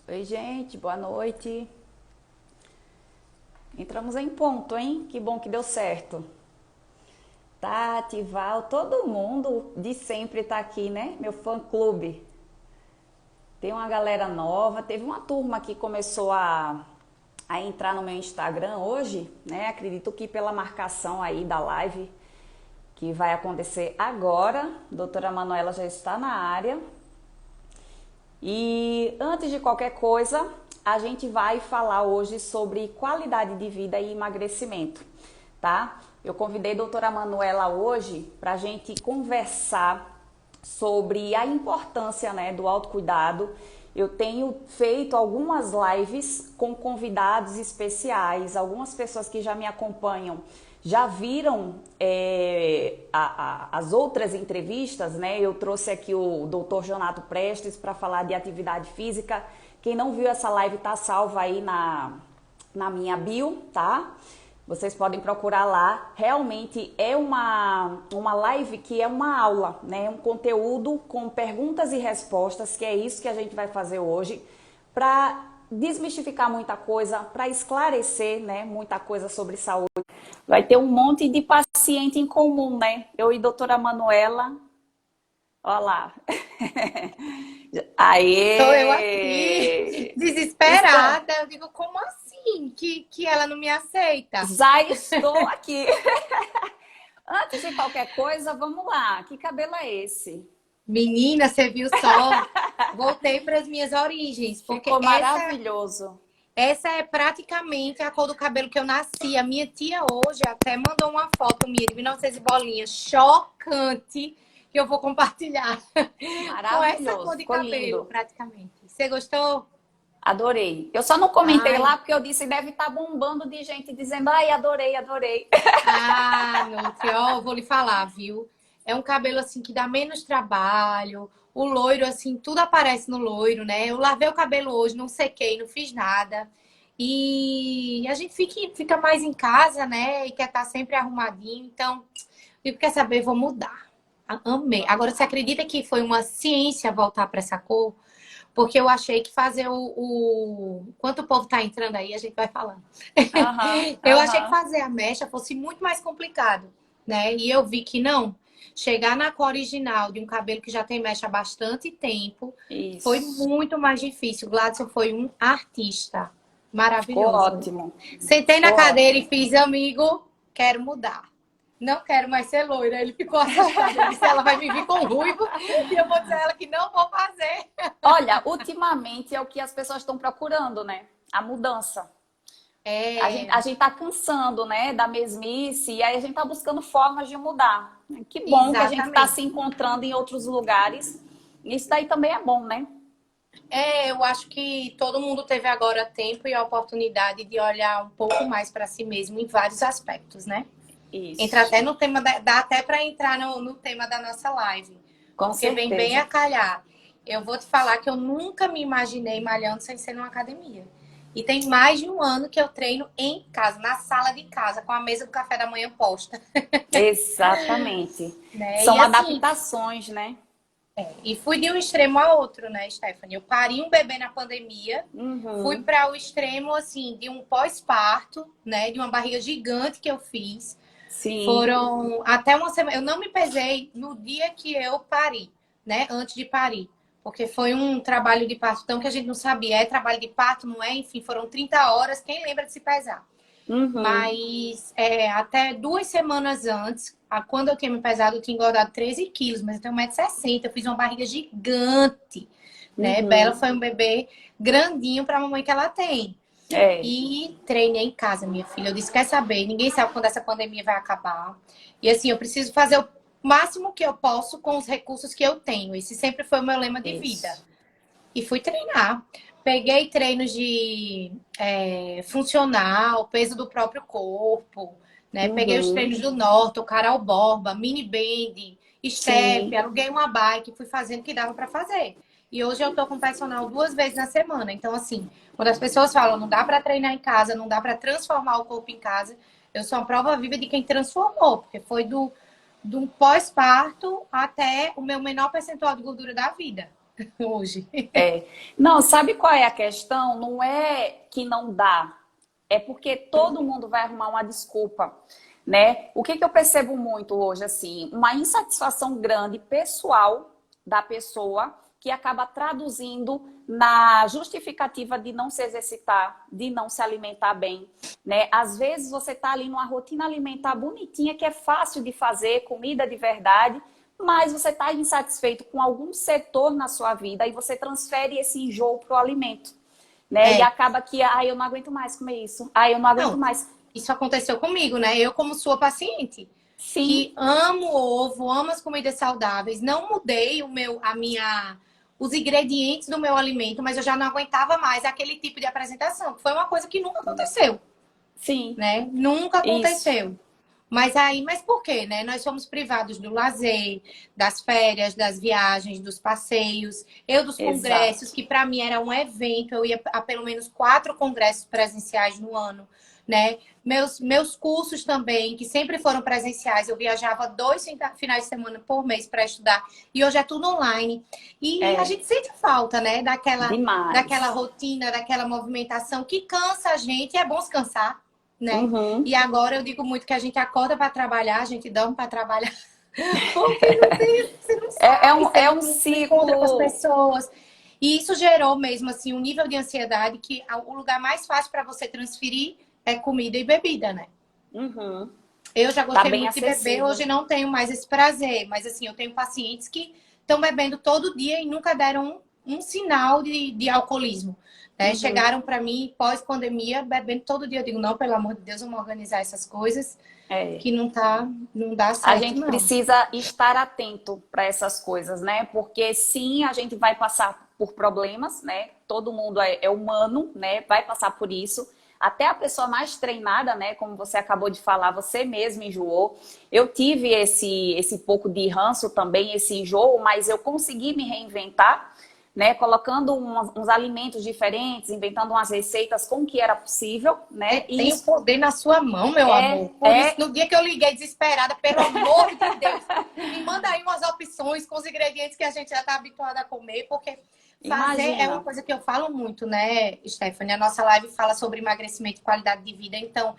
Oi, gente, boa noite. Entramos em ponto, hein? Que bom que deu certo. Tati, Val, todo mundo de sempre tá aqui, né? Meu fã-clube. Tem uma galera nova, teve uma turma que começou a entrar no meu Instagram hoje, né? Acredito que pela marcação aí da live que vai acontecer agora. Doutora Manuela já está na área. E antes de qualquer coisa, a gente vai falar hoje sobre qualidade de vida e emagrecimento, tá? Eu convidei a doutora Manuela hoje para a gente conversar sobre a importância, né, do autocuidado. Eu tenho feito algumas lives com convidados especiais, algumas pessoas que já me acompanham já viram as outras entrevistas, né? Eu trouxe aqui o Dr. Jonato Prestes para falar de atividade física. Quem não viu essa live tá salva aí na minha bio, tá? Vocês podem procurar lá. Realmente é uma live que é uma aula, né? Um conteúdo com perguntas e respostas, que é isso que a gente vai fazer hoje, para desmistificar muita coisa, para esclarecer, né, muita coisa sobre saúde. Vai ter um monte de paciente em comum, né? Eu e a doutora Manuela. Olha lá. Tô eu aqui, Aê! Está... desesperada. Eu digo, como assim que ela não me aceita? Já estou aqui. Antes de qualquer coisa, vamos lá. Que cabelo é esse? Menina, você viu só? Voltei para as minhas origens, porque Ficou maravilhoso. essa é praticamente a cor do cabelo que eu nasci. A minha tia hoje até mandou uma foto minha de 1900 e bolinha, chocante, que eu vou compartilhar. Com essa Maravilhoso. cor de Ficou cabelo, lindo. praticamente. Você gostou? Adorei. Eu só não comentei Ai, lá porque eu disse deve estar bombando de gente dizendo, ai, adorei, adorei. Nutri, ó, vou lhe falar, viu? É um cabelo assim que dá menos trabalho. O loiro, assim, tudo aparece no loiro, né? Eu lavei o cabelo hoje, não sequei, não fiz nada. E a gente fica mais em casa, né? E quer estar sempre arrumadinho. Então, eu quer saber, vou mudar. Amei. Vamos Agora, você lá. acredita que foi uma ciência voltar para essa cor? Porque eu achei que fazer Enquanto o povo tá entrando aí, a gente vai falando. Aham, Eu achei que aham. fazer a mecha fosse muito mais complicado, né? E eu vi que não. Chegar na cor original de um cabelo que já tem mecha há bastante tempo foi Isso. muito mais difícil. Gladson foi um artista Ficou maravilhoso. ótimo. Sentei na Ficou cadeira e ótimo. fiz, amigo, quero mudar. Não quero mais ser loira. Ele ficou assustado. Ele disse, ela vai me vir com ruivo e eu vou dizer a ela que não vou fazer. Olha, ultimamente é o que as pessoas estão procurando, né? A mudança. A É, gente tá cansando, né, da mesmice, e aí a gente tá buscando formas de mudar. Que bom que a gente tá se exatamente. encontrando em outros lugares. Isso daí também é bom, né? Eu acho que todo mundo teve agora tempo e a oportunidade de olhar um pouco mais para si mesmo em vários aspectos, né? Entra Isso, até no tema, dá até para entrar no tema da nossa live, com porque vem bem a certeza. calhar. Eu vou te falar que eu nunca me imaginei malhando sem ser numa academia. E tem mais de um ano que eu treino em casa, na sala de casa, com a mesa do café da manhã posta, Exatamente. né? E São assim, adaptações, né? e fui de um extremo a outro, né, Stephanie? Eu pari um bebê na pandemia, fui Uhum. para o extremo, assim, de um pós-parto, né, de uma barriga gigante que eu fiz. Sim, Foram até uma semana. Eu não me pesei no dia que eu pari, né, antes de parir. Porque foi um trabalho de parto tão que a gente não sabia. É trabalho de parto, não é? Enfim, foram 30 horas. Quem lembra de se pesar? uhum. Mas até 2 semanas antes, quando eu tinha me pesado, eu tinha engordado 13 quilos, mas eu tenho 1,60 m. Eu fiz uma barriga gigante, né? Bela Uhum. foi um bebê grandinho para a mamãe que ela tem. É, E treinei em casa, minha filha. Eu disse, quer saber? Ninguém sabe quando essa pandemia vai acabar. E assim, eu preciso fazer o máximo que eu posso com os recursos que eu tenho. Esse sempre foi o meu lema de vida. isso. E fui treinar. Peguei treinos de funcional, peso do próprio corpo, né? Peguei os Uhum. treinos do Norton, Carol Borba, mini band, step, Sim. aluguei uma bike, fui fazendo o que dava para fazer. E hoje eu tô com personal 2 vezes na semana. Então, assim, quando as pessoas falam, não dá para treinar em casa, não dá para transformar o corpo em casa, eu sou a prova viva de quem transformou, porque foi do pós-parto até o meu menor percentual de gordura da vida. hoje. É. Não, sabe qual é a questão? Não é que não dá, é porque todo mundo vai arrumar uma desculpa, né? O que que eu percebo muito hoje, assim, uma insatisfação grande pessoal da pessoa que acaba traduzindo na justificativa de não se exercitar, de não se alimentar bem, né? Às vezes você tá ali numa rotina alimentar bonitinha, que é fácil de fazer, comida de verdade, mas você está insatisfeito com algum setor na sua vida e você transfere esse enjoo para o alimento, né? E É, acaba que, eu não aguento mais comer isso, eu não aguento não, mais. isso aconteceu comigo, né? Eu, como sua paciente, Sim, que amo ovo, amo as comidas saudáveis, não mudei os ingredientes do meu alimento, mas eu já não aguentava mais aquele tipo de apresentação. Foi uma coisa que nunca aconteceu, sim, né? Nunca isso, aconteceu. Mas por quê, né? Nós somos privados do lazer, das férias, das viagens, dos passeios, eu dos congressos, exato. que para mim era um evento, eu ia a pelo menos 4 congressos presenciais no ano, né? Meus cursos também, que sempre foram presenciais, eu viajava 2 finais de semana por mês para estudar, e hoje é tudo online. E a É, gente sente falta, né? Daquela demais. rotina, daquela movimentação que cansa a gente, e é bom se cansar, né? Uhum. E agora eu digo muito que a gente acorda para trabalhar, a gente dorme para trabalhar, porque não tem, você não É, é sai, um, você é não, um não encontra com as ciclo. pessoas. E isso gerou mesmo assim um nível de ansiedade que o lugar mais fácil para você transferir é comida e bebida, né? Uhum. Eu já Tá gostei bem muito de beber, acessível. hoje não tenho mais esse prazer, mas assim, eu tenho pacientes que estão bebendo todo dia e nunca deram um sinal de alcoolismo. Né? Uhum. Chegaram para mim pós-pandemia bebendo todo dia. Eu digo, não, pelo amor de Deus, vamos organizar essas coisas, É. que não dá A certo, gente não. precisa estar atento para essas coisas, né? Porque sim, a gente vai passar por problemas, né? Todo mundo é humano, né? Vai passar por isso. Até a pessoa mais treinada, né? Como você acabou de falar, você mesmo enjoou. Eu tive esse pouco de ranço também, esse enjoo, mas eu consegui me reinventar, né? Colocando uns alimentos diferentes, inventando umas receitas com o que era possível, Você né? E tem o isso poder na sua mão, meu amor. Por isso, é no dia que eu liguei desesperada, pelo amor de Deus, me manda aí umas opções com os ingredientes que a gente já está habituado a comer, porque fazer é uma imagina. coisa que eu falo muito, né, Stephanie? A nossa live fala sobre emagrecimento e qualidade de vida, então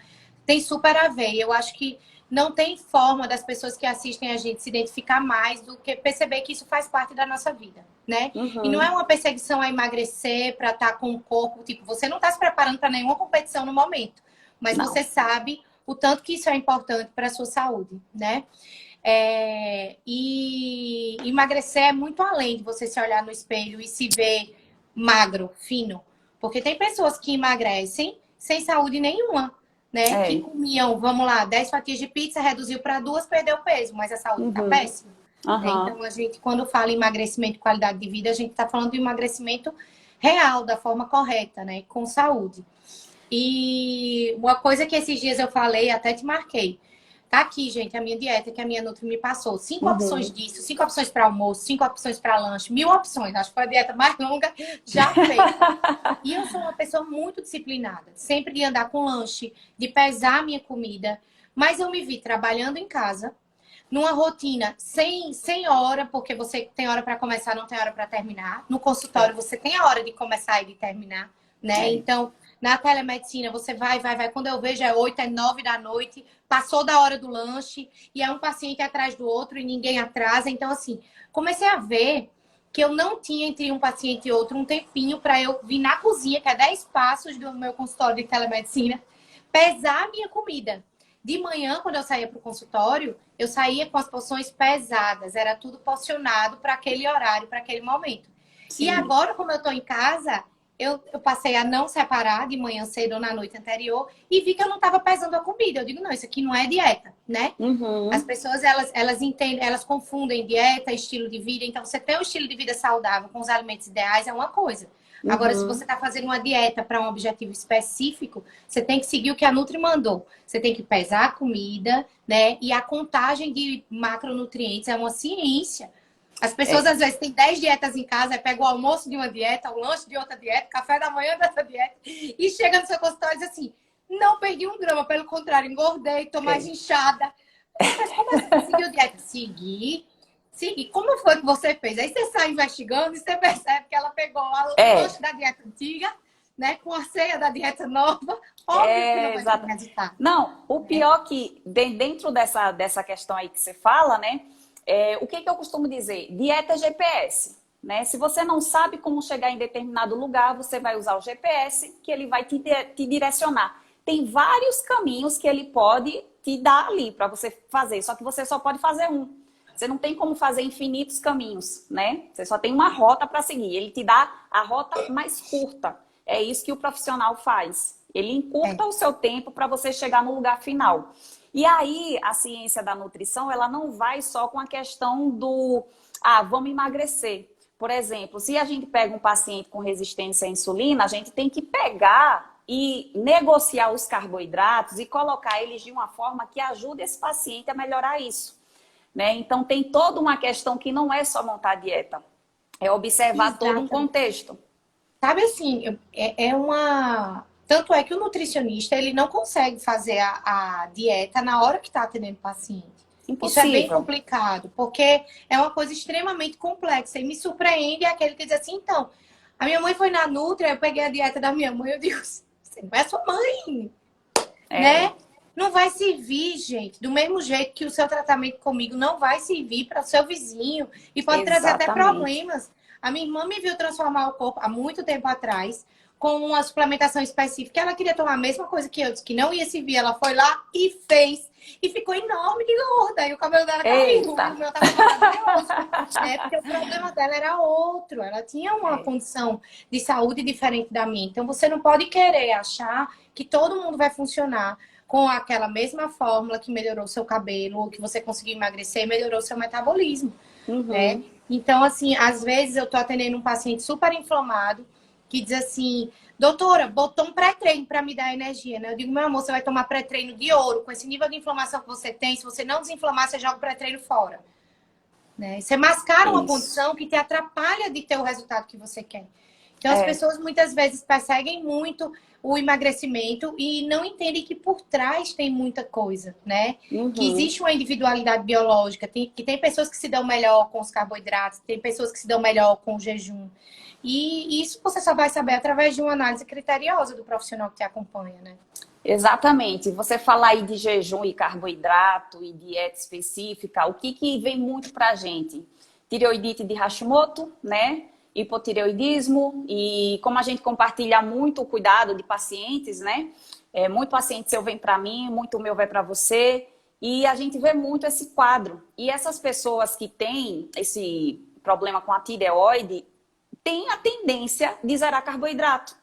tem super a ver. Eu acho que não tem forma das pessoas que assistem a gente se identificar mais do que perceber que isso faz parte da nossa vida, né? E não é Uhum. uma perseguição a emagrecer para estar com o corpo, tipo, você não está se preparando para nenhuma competição no momento, mas Não. você sabe o tanto que isso é importante para a sua saúde, né? E emagrecer é muito além de você se olhar no espelho e se ver magro, fino. Porque tem pessoas que emagrecem sem saúde nenhuma, né? Que É. comiam, vamos lá, 10 fatias de pizza, reduziu para 2, perdeu peso, mas a saúde está Uhum. péssima. Né? Aham. Então, a gente, quando fala em emagrecimento e qualidade de vida, a gente está falando de emagrecimento real, da forma correta, né? Com saúde. E uma coisa que esses dias eu falei, até te marquei. Tá aqui, gente, a minha dieta que a minha Nutri me passou. 5 opções Uhum. disso, 5 opções para almoço, 5 opções para lanche, 1.000 opções. Acho que foi a dieta mais longa já feita. E eu sou uma pessoa muito disciplinada, sempre de andar com lanche, de pesar a minha comida. Mas eu me vi trabalhando em casa, numa rotina sem hora, porque você tem hora para começar, não tem hora para terminar. No consultório, É. você tem a hora de começar e de terminar, né? É. Então, na telemedicina, você vai. Quando eu vejo, é 8, é 9 da noite, passou da hora do lanche, e é um paciente atrás do outro e ninguém atrasa. Então, assim, comecei a ver que eu não tinha entre um paciente e outro um tempinho para eu vir na cozinha, que é 10 passos do meu consultório de telemedicina, pesar a minha comida. De manhã, quando eu saía para o consultório, eu saía com as porções pesadas, era tudo porcionado para aquele horário, para aquele momento. E Sim. agora, como eu estou em casa, eu passei a não separar de manhã cedo ou na noite anterior e vi que eu não estava pesando a comida. Eu digo, não, isso aqui não é dieta, né? As Uhum. pessoas, elas entendem, elas confundem dieta, estilo de vida. Então, você ter um estilo de vida saudável com os alimentos ideais é uma coisa. Agora, se você Uhum. está fazendo uma dieta para um objetivo específico, você tem que seguir o que a Nutri mandou. Você tem que pesar a comida, né? E a contagem de macronutrientes é uma ciência. As pessoas, É. às vezes, têm 10 dietas em casa, pega o almoço de uma dieta, o lanche de outra dieta, café da manhã dessa dieta, e chega no seu consultório e diz assim, não perdi 1 grama, pelo contrário, engordei, tô mais É. inchada. Mas como assim? Você seguiu dieta? Seguir Sim, e como foi que você fez? Aí você sai investigando e você percebe que ela pegou a lanche da dieta antiga, né, com a ceia da dieta nova. Óbvio que não vai ter Exato. resultado. Não, o Né? pior que dentro dessa questão aí que você fala, né? O que eu costumo dizer? Dieta GPS, né? Se você não sabe como chegar em determinado lugar, você vai usar o GPS, que ele vai te direcionar. Tem vários caminhos que ele pode te dar ali para você fazer, só que você só pode fazer um. Você não tem como fazer infinitos caminhos, né? Você só tem uma rota para seguir. Ele te dá a rota mais curta. É isso que o profissional faz. Ele encurta o seu tempo para você chegar no lugar final. E aí, a ciência da nutrição, ela não vai só com a questão do, vamos emagrecer. Por exemplo, se a gente pega um paciente com resistência à insulina, a gente tem que pegar e negociar os carboidratos e colocar eles de uma forma que ajude esse paciente a melhorar isso. Né? Então, tem toda uma questão que não é só montar a dieta, é observar todo um contexto. Sabe assim, é uma... Tanto é que o nutricionista, ele não consegue fazer a dieta na hora que está atendendo o paciente. Isso é bem Impossível. complicado, porque é uma coisa extremamente complexa. E me surpreende aquele que diz assim, então, a minha mãe foi na Nutri, eu peguei a dieta da minha mãe, eu digo, você não é sua mãe, né? Não vai servir, gente, do mesmo jeito que o seu tratamento comigo não vai servir para o seu vizinho e pode trazer até problemas. A minha irmã me viu transformar o corpo há muito tempo atrás com uma suplementação específica. Ela queria tomar a mesma coisa que eu, disse que não ia servir. Ela foi lá e fez. E ficou enorme de gorda. E o cabelo dela caiu. O meu tava maravilhoso. Porque o problema dela era outro. Ela tinha uma condição de saúde diferente da minha. Então, você não pode querer achar que todo mundo vai funcionar com aquela mesma fórmula que melhorou o seu cabelo, ou que você conseguiu emagrecer e melhorou o seu metabolismo. Né? Então, assim, às vezes eu tô atendendo um paciente super inflamado que diz assim, doutora, botou um pré-treino para me dar energia, né? Eu digo, meu amor, você vai tomar pré-treino de ouro, com esse nível de inflamação que você tem, se você não desinflamar, você joga o pré-treino fora. Né? Você mascara uma condição que te atrapalha de ter o resultado que você quer. Então, as pessoas muitas vezes perseguem muito o emagrecimento e não entendem que por trás tem muita coisa, né? Que existe uma individualidade biológica, que tem pessoas que se dão melhor com os carboidratos, tem pessoas que se dão melhor com o jejum. E isso você só vai saber através de uma análise criteriosa do profissional que te acompanha, né? Exatamente. Você falar aí de jejum e carboidrato e dieta específica, o que vem muito pra gente? Tireoidite de Hashimoto, né? Hipotireoidismo, e como a gente compartilha muito o cuidado de pacientes, né? Muito paciente seu vem para mim, muito meu vai para você, e a gente vê muito esse quadro. E essas pessoas que têm esse problema com a tireoide têm a tendência de zerar carboidrato,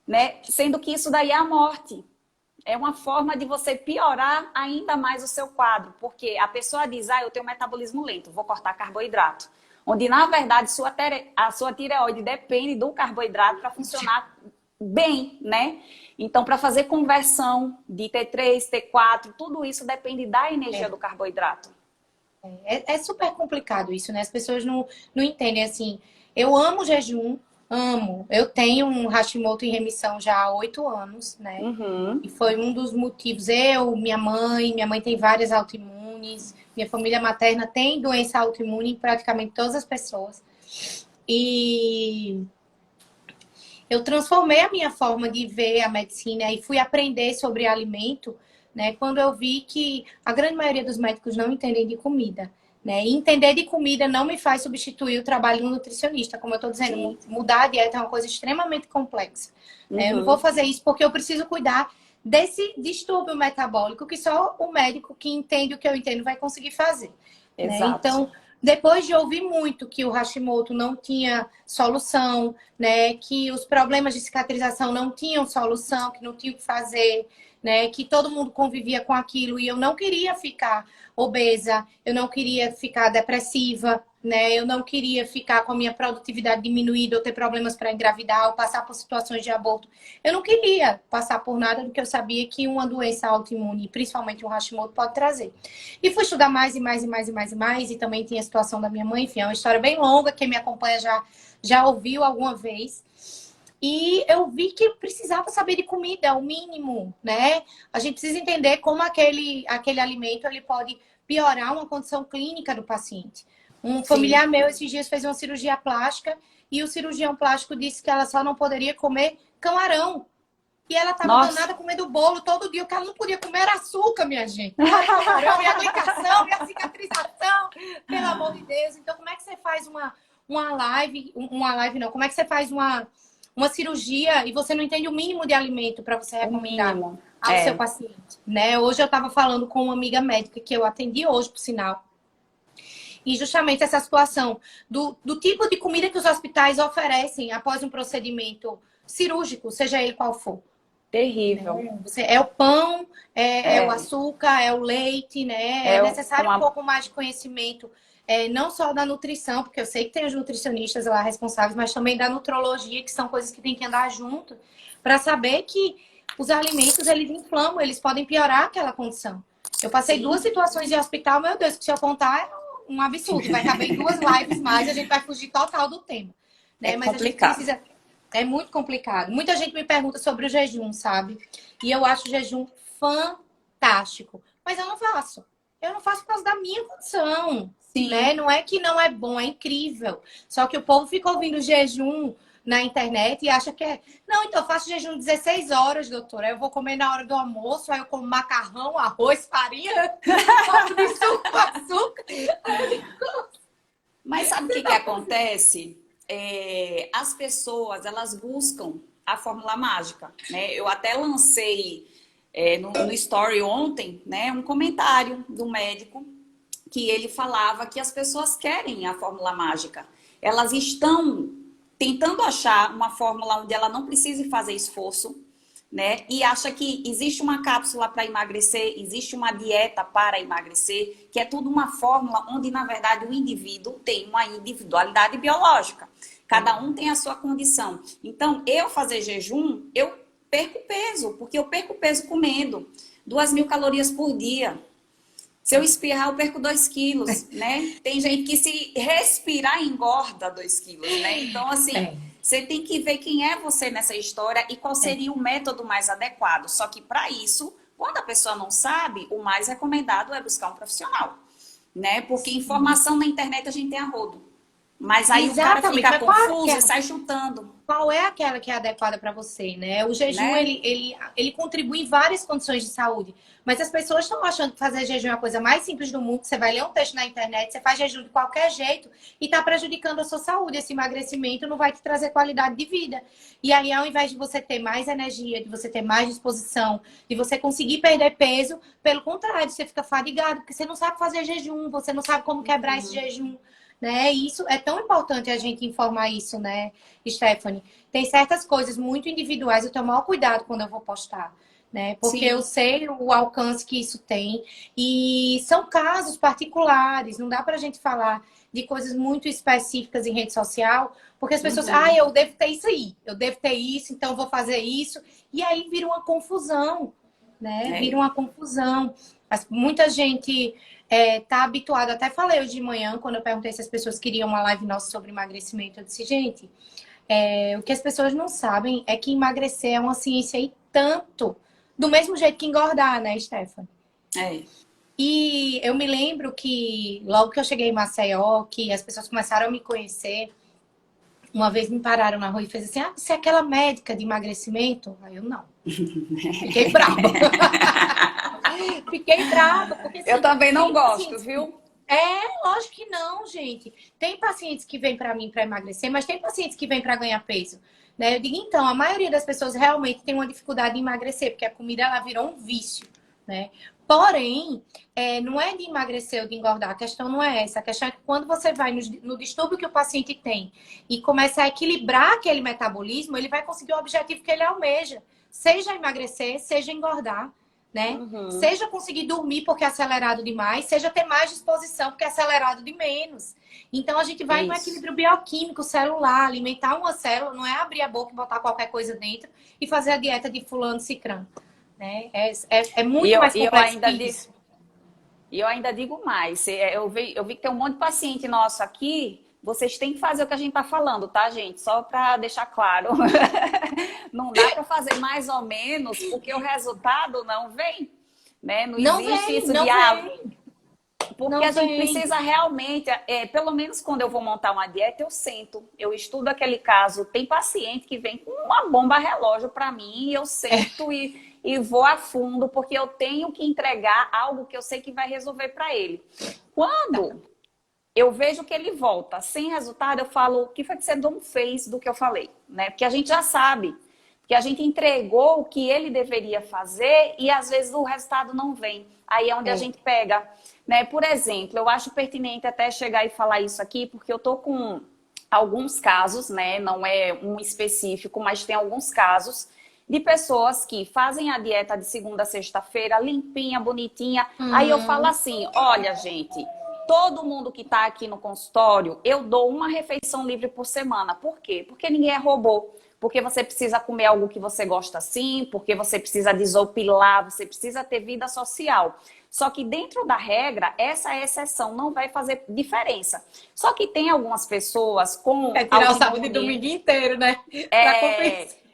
né? Sendo que isso daí é a morte. É uma forma de você piorar ainda mais o seu quadro, porque a pessoa diz, eu tenho metabolismo lento, vou cortar carboidrato. Onde, na verdade, a sua tireoide depende do carboidrato para funcionar bem, né? Então, para fazer conversão de T3, T4, tudo isso depende da energia do carboidrato. É super complicado isso, né? As pessoas não entendem, assim. Eu amo jejum, amo. Eu tenho um Hashimoto em remissão já há 8 anos, né? E foi um dos motivos. Minha mãe tem várias autoimunes. Minha família materna tem doença autoimune em praticamente todas as pessoas. E eu transformei a minha forma de ver a medicina e fui aprender sobre alimento, né? Quando eu vi que a grande maioria dos médicos não entendem de comida. Né? E entender de comida não me faz substituir o trabalho do nutricionista. Como eu estou dizendo, mudar a dieta é uma coisa extremamente complexa. Eu não vou fazer isso porque eu preciso cuidar desse distúrbio metabólico que só o médico que entende o que eu entendo vai conseguir fazer. Né? Então, depois de ouvir muito que o Hashimoto não tinha solução, né? Que os problemas de cicatrização não tinham solução, que não tinha o que fazer, né? Que todo mundo convivia com aquilo e eu não queria ficar obesa, eu não queria ficar depressiva, né? Eu não queria ficar com a minha produtividade diminuída ou ter problemas para engravidar ou passar por situações de aborto. Eu não queria passar por nada do que eu sabia que uma doença autoimune, principalmente o Hashimoto, pode trazer. E fui estudar mais e mais e mais e mais e mais e também tinha a situação da minha mãe, enfim, é uma história bem longa, quem me acompanha já ouviu alguma vez. E eu vi que precisava saber de comida, o mínimo, né? A gente precisa entender como aquele alimento ele pode piorar uma condição clínica do paciente. Um Sim. familiar meu esses dias fez uma cirurgia plástica e o cirurgião plástico disse que ela só não poderia comer camarão. E ela tava Nossa. danada comendo bolo todo dia. O que ela não podia comer era açúcar, minha gente. Não era camarão, e a glicção, e a cicatrização. Pelo amor de Deus. Então, como é que você faz uma live? Uma live não. Como é que você faz uma cirurgia e você não entende o mínimo de alimento para você O recomendar mínimo. ao seu É. paciente, né? Hoje eu estava falando com uma amiga médica que eu atendi hoje, por sinal. E justamente essa situação do tipo de comida que os hospitais oferecem após um procedimento cirúrgico, seja ele qual for. Terrível. É o pão, é o É. açúcar, é o leite, né? É É necessário um uma. pouco mais de conhecimento, não só da nutrição, porque eu sei que tem os nutricionistas lá responsáveis, mas também da nutrologia, que são coisas que tem que andar junto, para saber que os alimentos, eles inflamam, eles podem piorar aquela condição. Eu passei duas Sim. situações de hospital, meu Deus, que se eu contar é um absurdo. Vai caber em duas lives mais, a gente vai fugir total do tema, É né? Mas a gente complicado. precisa. É muito complicado. Muita gente me pergunta sobre o jejum, sabe? E eu acho o jejum fantástico. Mas eu não faço. Eu não faço por causa da minha condição, né? Sim. Não é que não é bom, é incrível. Só que o povo fica ouvindo jejum na internet e acha que é. Não, então eu faço jejum 16 horas, doutora. Aí eu vou comer na hora do almoço, aí eu como macarrão, arroz, farinha, copo de suco, açúcar. Mas sabe o que que acontece? As pessoas, elas buscam a fórmula mágica, né? Eu até lancei no story ontem, né, um comentário do médico que ele falava que as pessoas querem a fórmula mágica. Elas estão tentando achar uma fórmula onde ela não precise fazer esforço, né? E acha que existe uma cápsula para emagrecer, existe uma dieta para emagrecer, que é tudo uma fórmula onde, na verdade, o indivíduo tem uma individualidade biológica. Cada um tem a sua condição. Então, eu fazer jejum, eu perco peso, porque eu perco peso comendo 2.000 calorias por dia. Se eu espirrar, eu perco 2 quilos, né? Tem gente que se respirar engorda 2 quilos, né? Então, assim, É, você tem que ver quem é você nessa história e qual é. seria o método mais adequado. Só que para isso, quando a pessoa não sabe, o mais recomendado é buscar um profissional, né? Porque informação na internet a gente tem a rodo. Mas aí o cara Exatamente. fica Mas qual é que confuso é? e sai chutando, Qual é aquela que é adequada para você, né? O jejum, né? ele contribui em várias condições de saúde. Mas as pessoas estão achando que fazer jejum é a coisa mais simples do mundo. Você vai ler um texto na internet, você faz jejum de qualquer jeito e está prejudicando a sua saúde. Esse emagrecimento não vai te trazer qualidade de vida. E aí, ao invés de você ter mais energia, de você ter mais disposição, de você conseguir perder peso, pelo contrário, você fica fadigado, porque você não sabe fazer jejum, você não sabe como quebrar esse jejum. Né? E isso é tão importante a gente informar isso, né, Stephanie? Tem certas coisas muito individuais, eu tenho o maior cuidado quando eu vou postar, né? Porque eu Sim. sei o alcance que isso tem e são casos particulares, não dá pra gente falar de coisas muito específicas em rede social, porque as pessoas, Uhum. eu devo ter isso aí, eu devo ter isso, então eu vou fazer isso, e aí vira uma confusão, né? Vira É. uma confusão. Muita gente tá habituada, até falei hoje de manhã, quando eu perguntei se as pessoas queriam uma live nossa sobre emagrecimento, eu disse, gente, o que as pessoas não sabem é que emagrecer é uma ciência e tanto, do mesmo jeito que engordar, né, Stephanie? É. E eu me lembro que logo que eu cheguei em Maceió, que as pessoas começaram a me conhecer, uma vez me pararam na rua e fez assim, você é aquela médica de emagrecimento? Aí eu, não. Fiquei brava. Fiquei brava, porque Eu assim, também não tem gosto, pacientes. viu? Lógico que não, gente. Tem pacientes que vêm para mim para emagrecer, mas tem pacientes que vêm para ganhar peso. Né? Eu digo, então, a maioria das pessoas realmente tem uma dificuldade em emagrecer, porque a comida ela virou um vício, né? Porém, não é de emagrecer ou de engordar, a questão não é essa. A questão é que quando você vai no distúrbio que o paciente tem e começa a equilibrar aquele metabolismo, ele vai conseguir o objetivo que ele almeja. Seja emagrecer, seja engordar, né? Uhum. Seja conseguir dormir porque é acelerado demais, seja ter mais disposição porque é acelerado de menos. Então a gente vai no Isso. equilíbrio bioquímico celular, alimentar uma célula, não é abrir a boca e botar qualquer coisa dentro e fazer a dieta de fulano cicrano, né? É E muito eu, mais e eu complexo que ainda digo, isso. e eu ainda digo mais. Eu vi que tem um monte de paciente nosso aqui. Vocês têm que fazer o que a gente está falando, tá, gente? Só para deixar claro. Não dá para fazer mais ou menos, porque o resultado não vem, né? Não Não existe vem, isso de não vem. Porque Não a gente vem. precisa realmente, pelo menos quando eu vou montar uma dieta, eu sento, eu estudo aquele caso. Tem paciente que vem com uma bomba relógio para mim, e eu sento e vou a fundo, porque eu tenho que entregar algo que eu sei que vai resolver para ele. Quando eu vejo que ele volta sem resultado, eu falo, o que foi que você não fez do que eu falei, né? Porque a gente já sabe, que a gente entregou o que ele deveria fazer e às vezes o resultado não vem. Aí é onde a gente pega, né? Por exemplo, eu acho pertinente até chegar e falar isso aqui, porque eu tô com alguns casos, né? Não é um específico, mas tem alguns casos de pessoas que fazem a dieta de segunda a sexta-feira, limpinha, bonitinha. Aí eu falo assim, olha, gente, todo mundo que está aqui no consultório, eu dou uma refeição livre por semana. Por quê? Porque ninguém é robô. Porque você precisa comer algo que você gosta sim, porque você precisa desopilar, você precisa ter vida social. Só que dentro da regra, essa exceção não vai fazer diferença. Só que tem algumas pessoas com Tirar o sábado e domingo inteiro, né? Pra compensar.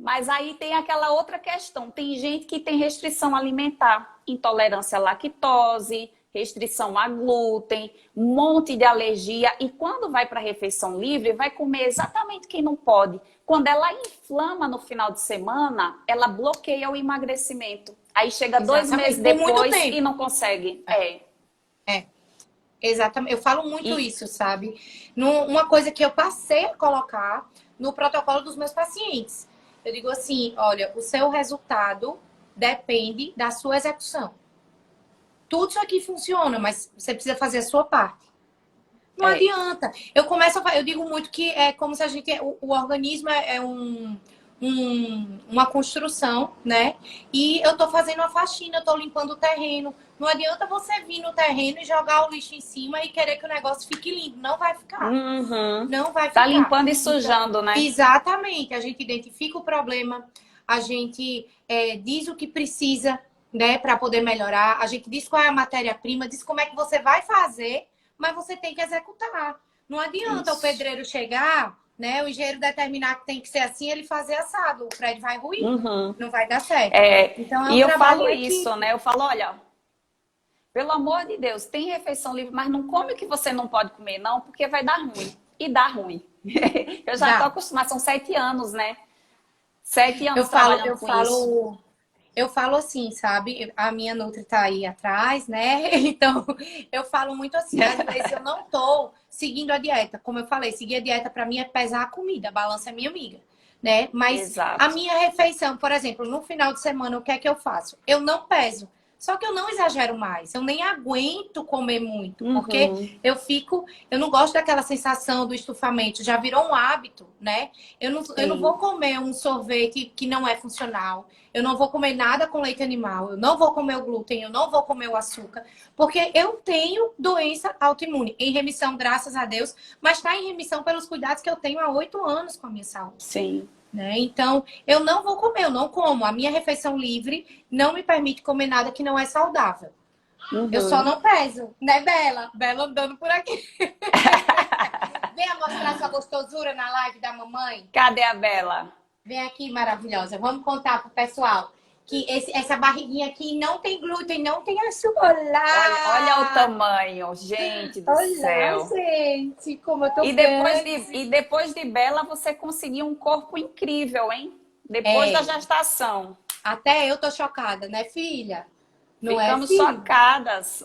Mas aí tem aquela outra questão. Tem gente que tem restrição alimentar, intolerância à lactose, restrição a glúten, um monte de alergia. E quando vai para a refeição livre, vai comer exatamente quem não pode. Quando ela inflama no final de semana, ela bloqueia o emagrecimento. Aí chega 2 meses depois e não consegue. Exatamente. Eu falo muito isso, sabe? Uma coisa que eu passei a colocar no protocolo dos meus pacientes. Eu digo assim, olha, o seu resultado depende da sua execução. Tudo isso aqui funciona, mas você precisa fazer a sua parte. Não adianta. Eu digo muito que é como se a gente... O organismo é uma construção, né? E eu tô fazendo uma faxina, eu tô limpando o terreno. Não adianta você vir no terreno e jogar o lixo em cima e querer que o negócio fique limpo. Não vai ficar. Não vai ficar. Tá limpando e sujando, né? Exatamente. A gente identifica o problema, a gente diz o que precisa, né, para poder melhorar. A gente diz qual é a matéria-prima, diz como é que você vai fazer, mas você tem que executar. Não adianta o pedreiro chegar, né, o engenheiro determinar que tem que ser assim, ele fazer assado. O prédio vai ruir, não vai dar certo. Então, e eu falo isso, né? Eu falo, olha, pelo amor de Deus, tem refeição livre, mas não come o que você não pode comer, não, porque vai dar ruim. E dá ruim. Eu já tô acostumada, são 7 anos, né? 7 anos trabalhando com isso. Eu falo assim, sabe? A minha Nutri tá aí atrás, né? Então, eu falo muito assim. Às vezes eu não tô seguindo a dieta. Como eu falei, seguir a dieta pra mim é pesar a comida. A balança é minha amiga, né? Mas a minha refeição, por exemplo, no final de semana, o que é que eu faço? Eu não peso. Só que eu não exagero mais. Eu nem aguento comer muito. Porque eu não gosto daquela sensação do estufamento. Já virou um hábito, né? Eu não vou comer um sorvete que não é funcional. Eu não vou comer nada com leite animal. Eu não vou comer o glúten. Eu não vou comer o açúcar. Porque eu tenho doença autoimune. Em remissão, graças a Deus. Mas está em remissão pelos cuidados que eu tenho há 8 anos com a minha saúde. Sim. Né? Então, eu não vou comer, eu não como. A minha refeição livre não me permite comer nada que não é saudável. Eu só não peso, né, Bela? Bela andando por aqui. Venha mostrar sua gostosura na live da mamãe. Cadê a Bela? Vem aqui, maravilhosa. Vamos contar pro pessoal que essa barriguinha aqui não tem glúten, não tem açúcar. Olha o tamanho, gente do céu. Gente, como eu tô e depois de Bela, você conseguiu um corpo incrível, hein? Depois da gestação. Até eu tô chocada, né, filha? Não Ficamos chocadas.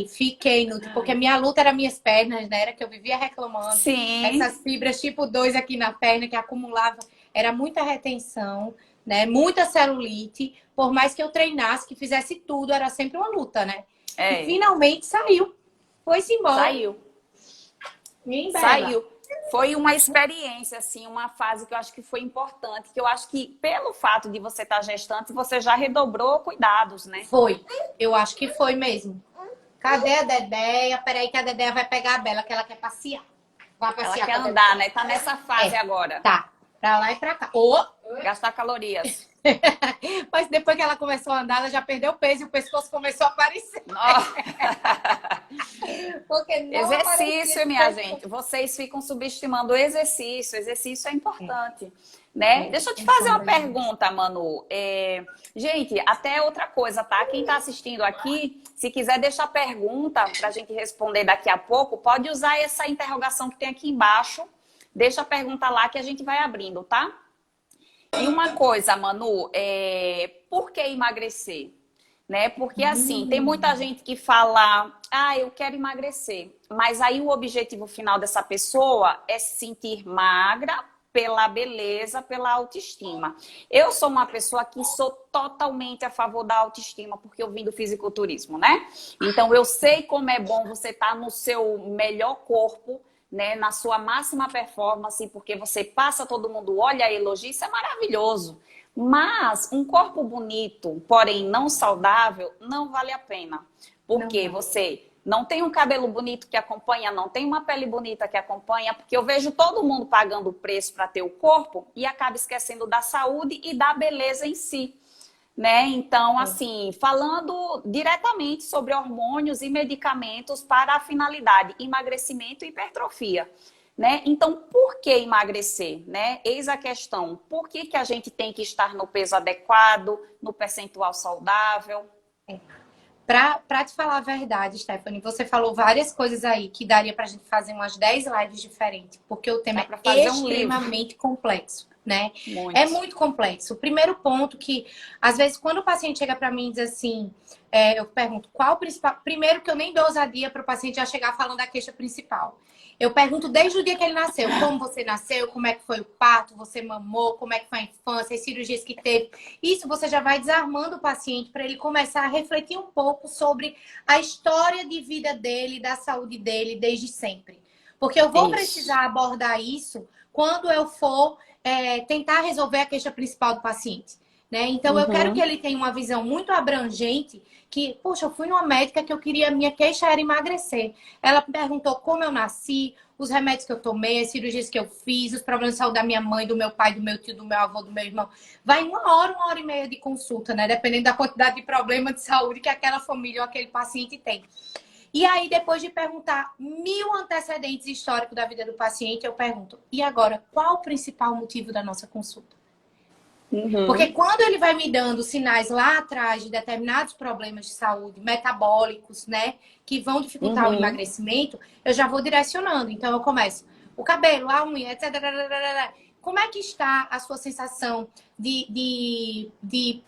Fiquei, Nutri, porque a minha luta era minhas pernas, né? Era que eu vivia reclamando. Sim. Essas fibras tipo 2 aqui na perna que acumulava, era muita retenção, né? Muita celulite. Por mais que eu treinasse, que fizesse tudo, era sempre uma luta, né? E finalmente saiu. Foi-se embora. Saiu. Saiu. Foi uma experiência, assim, uma fase que eu acho que foi importante, que eu acho que pelo fato de você estar gestante, você já redobrou cuidados, né? Foi. Eu acho que foi mesmo. Cadê a Dedéia? Peraí que a Dedéia vai pegar a Bela, que ela quer passear. Vai passear. Ela quer andar, né? Tá nessa fase agora. Tá. Pra lá e pra cá. Gastar calorias. Mas depois que ela começou a andar, ela já perdeu o peso e o pescoço começou a aparecer. Porque não Exercício, aparecia. minha gente. Vocês ficam subestimando o exercício. Exercício é importante, né? Deixa eu te fazer uma pergunta, Manu. Gente, até outra coisa, tá? Quem está assistindo aqui, se quiser deixar pergunta para a gente responder daqui a pouco, pode usar essa interrogação que tem aqui embaixo. Deixa a pergunta lá que a gente vai abrindo, tá? E uma coisa, Manu, por que emagrecer? Né? Porque assim, tem muita gente que fala, eu quero emagrecer, mas aí o objetivo final dessa pessoa é se sentir magra pela beleza, pela autoestima. Eu sou uma pessoa que sou totalmente a favor da autoestima, porque eu vim do fisiculturismo, né? Então eu sei como é bom você estar no seu melhor corpo, né, na sua máxima performance, porque você passa, todo mundo olha e elogia, isso é maravilhoso. Mas um corpo bonito, porém não saudável, não vale a pena. Porque você não tem um cabelo bonito que acompanha, não tem uma pele bonita que acompanha, porque eu vejo todo mundo pagando o preço para ter o corpo e acaba esquecendo da saúde e da beleza em si. Né? Então, assim, falando diretamente sobre hormônios e medicamentos para a finalidade emagrecimento e hipertrofia. Né? Então, por que emagrecer? Né? Eis a questão. Por que que a gente tem que estar no peso adequado, no percentual saudável? Para te falar a verdade, Stephanie, você falou várias coisas aí que daria para a gente fazer umas 10 lives diferentes, porque o tema é extremamente complexo, né? É muito complexo. O primeiro ponto que, às vezes, quando o paciente chega para mim e diz assim, eu pergunto qual o principal... Primeiro que eu nem dou ousadia para o paciente já chegar falando da queixa principal. Eu pergunto desde o dia que ele nasceu, como você nasceu, como é que foi o parto, você mamou, como é que foi a infância, as cirurgias que teve. Isso você já vai desarmando o paciente para ele começar a refletir um pouco sobre a história de vida dele, da saúde dele desde sempre. Porque eu vou precisar abordar isso quando eu for tentar resolver a queixa principal do paciente. Né? Então, eu quero que ele tenha uma visão muito abrangente que, poxa, eu fui numa médica que eu queria, minha queixa era emagrecer. Ela me perguntou como eu nasci, os remédios que eu tomei, as cirurgias que eu fiz, os problemas de saúde da minha mãe, do meu pai, do meu tio, do meu avô, do meu irmão. Vai uma hora e meia de consulta, né? Dependendo da quantidade de problema de saúde que aquela família ou aquele paciente tem. E aí, depois de perguntar 1000 antecedentes históricos da vida do paciente, eu pergunto, e agora, qual o principal motivo da nossa consulta? Porque quando ele vai me dando sinais lá atrás de determinados problemas de saúde metabólicos, né, que vão dificultar o emagrecimento, eu já vou direcionando. Então, eu começo o cabelo, a unha, etc. Como é que está a sua sensação de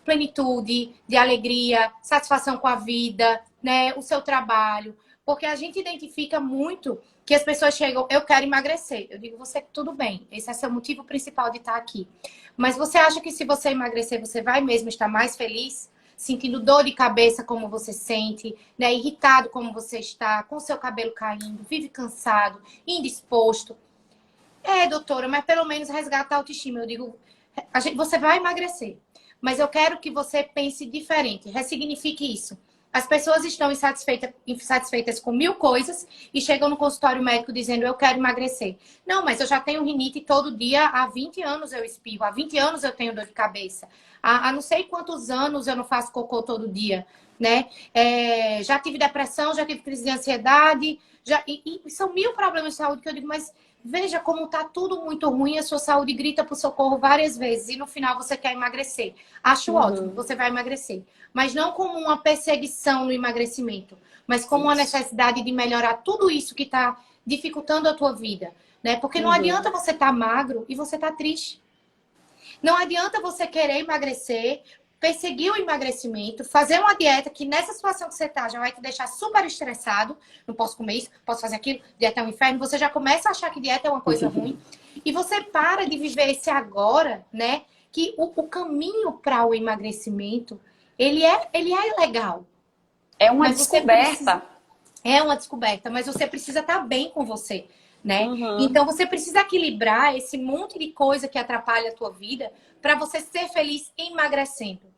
plenitude, de alegria, satisfação com a vida, né, o seu trabalho? Porque a gente identifica muito que as pessoas chegam, eu quero emagrecer. Eu digo, você, tudo bem, esse é seu motivo principal de estar aqui. Mas você acha que se você emagrecer, você vai mesmo estar mais feliz? Sentindo dor de cabeça como você sente, né? Irritado como você está, com seu cabelo caindo, vive cansado, indisposto. Doutora, mas pelo menos resgata a autoestima. Eu digo, você vai emagrecer, mas eu quero que você pense diferente, ressignifique isso. As pessoas estão insatisfeitas com 1000 coisas e chegam no consultório médico dizendo, eu quero emagrecer. Não, mas eu já tenho rinite todo dia, há 20 anos eu espirro, há 20 anos eu tenho dor de cabeça. Há não sei quantos anos eu não faço cocô todo dia, né? Já tive depressão, já tive crise de ansiedade, e são 1000 problemas de saúde que eu digo, mas veja como está tudo muito ruim, a sua saúde grita por socorro várias vezes e no final você quer emagrecer. Acho ótimo, você vai emagrecer. Mas não como uma perseguição no emagrecimento, mas como uma necessidade de melhorar tudo isso que está dificultando a tua vida. Né? Porque não adianta você estar magro e você estar triste. Não adianta você querer emagrecer, perseguir o emagrecimento, fazer uma dieta que nessa situação que você está já vai te deixar super estressado. Não posso comer isso, posso fazer aquilo, dieta é um inferno. Você já começa a achar que dieta é uma coisa ruim. E você para de viver esse agora, né? Que o caminho para o emagrecimento, ele é legal. É uma descoberta. É uma descoberta, mas você precisa estar bem com você. Né? Então você precisa equilibrar esse monte de coisa que atrapalha a tua vida para você ser feliz emagrecendo.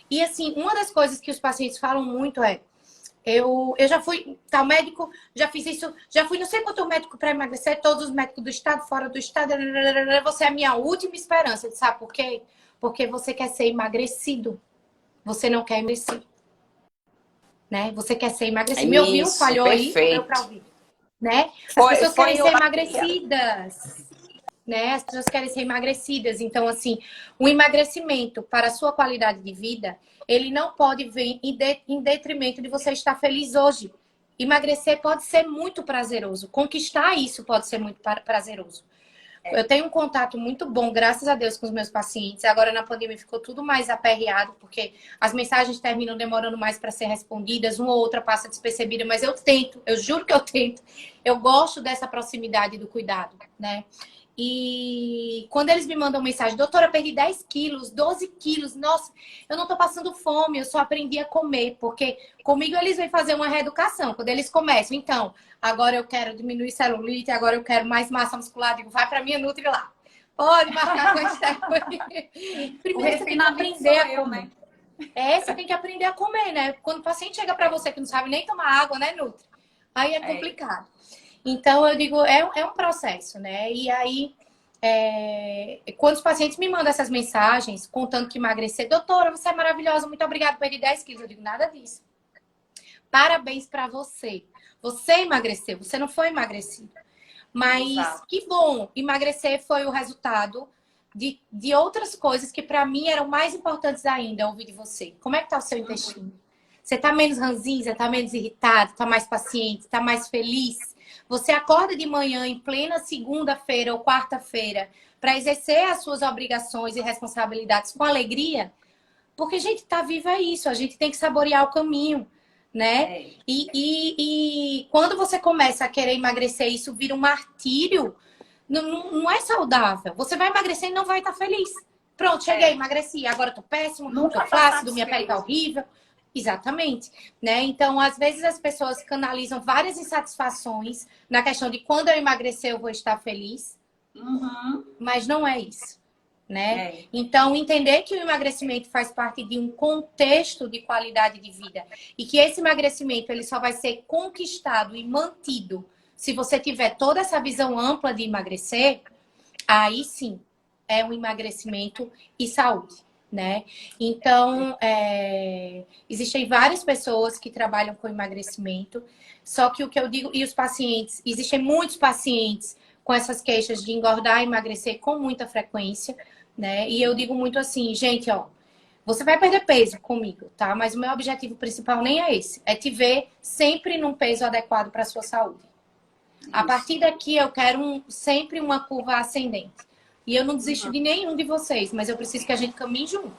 E assim, uma das coisas que os pacientes falam muito é Eu já fui tal médico, já fiz isso, já fui não sei quanto médico para emagrecer, todos os médicos do estado, fora do estado. Você é a minha última esperança. Sabe por quê? Porque você quer ser emagrecido. Você não quer emagrecer, né? Você quer ser emagrecido. Me ouviu? Isso, Falhou aí? Deu para perfeito. ouvir, né? As Foi, pessoas querem foi o... ser emagrecidas, né? As pessoas querem ser emagrecidas. Então, assim, o emagrecimento para a sua qualidade de vida, ele não pode vir em detrimento de você estar feliz hoje. Emagrecer pode ser muito prazeroso. Conquistar isso pode ser muito prazeroso. Eu tenho um contato muito bom, graças a Deus, com os meus pacientes. Agora, na pandemia, ficou tudo mais aperreado, porque as mensagens terminam demorando mais para ser respondidas, uma ou outra passa despercebida, mas eu tento, eu juro que eu tento. Eu gosto dessa proximidade do cuidado, né? E quando eles me mandam mensagem, doutora, perdi 10 quilos, 12 quilos, nossa, eu não tô passando fome, eu só aprendi a comer, porque comigo eles vêm fazer uma reeducação. Quando eles começam, então, agora eu quero diminuir celulite, agora eu quero mais massa muscular, digo, vai pra minha Nutri lá. Pode marcar com a Stephanie. Primeiro você tem que aprender a comer. Você tem que aprender a comer, né? Quando o paciente chega pra você que não sabe nem tomar água, né, Nutri? Aí é complicado. Então, eu digo, é um processo, né? E aí, quando os pacientes me mandam essas mensagens contando que emagrecer, doutora, você é maravilhosa, muito obrigada por perder 10 quilos. Eu digo, nada disso. Parabéns para você. Você emagreceu, você não foi emagrecido. Mas exato. Que bom, emagrecer foi o resultado de outras coisas que para mim eram mais importantes ainda, ouvir de você. Como é que tá o seu intestino? Você tá menos ranzinza, tá menos irritado, tá mais paciente, tá mais feliz? Você acorda de manhã em plena segunda-feira ou quarta-feira para exercer as suas obrigações e responsabilidades com alegria? Porque, gente, tá viva é isso. A gente tem que saborear o caminho, né? E quando você começa a querer emagrecer, isso vira um martírio, não é saudável. Você vai emagrecer e não vai estar feliz. Pronto, cheguei, emagreci. Agora tô péssimo, tô flácido, minha pele tá horrível. Exatamente, né? Então, às vezes as pessoas canalizam várias insatisfações na questão de quando eu emagrecer eu vou estar feliz, mas não é isso, né? Então, entender que o emagrecimento faz parte de um contexto de qualidade de vida e que esse emagrecimento ele só vai ser conquistado e mantido se você tiver toda essa visão ampla de emagrecer, aí sim é um emagrecimento e saúde. Né? Então, existem várias pessoas que trabalham com emagrecimento, só que o que eu digo, e os pacientes, existem muitos pacientes com essas queixas de engordar e emagrecer com muita frequência, né? E eu digo muito assim, gente, ó, você vai perder peso comigo, tá? Mas o meu objetivo principal nem é esse, é te ver sempre num peso adequado para a sua saúde. A partir daqui eu quero sempre uma curva ascendente. E eu não desisto de nenhum de vocês, mas eu preciso que a gente caminhe junto.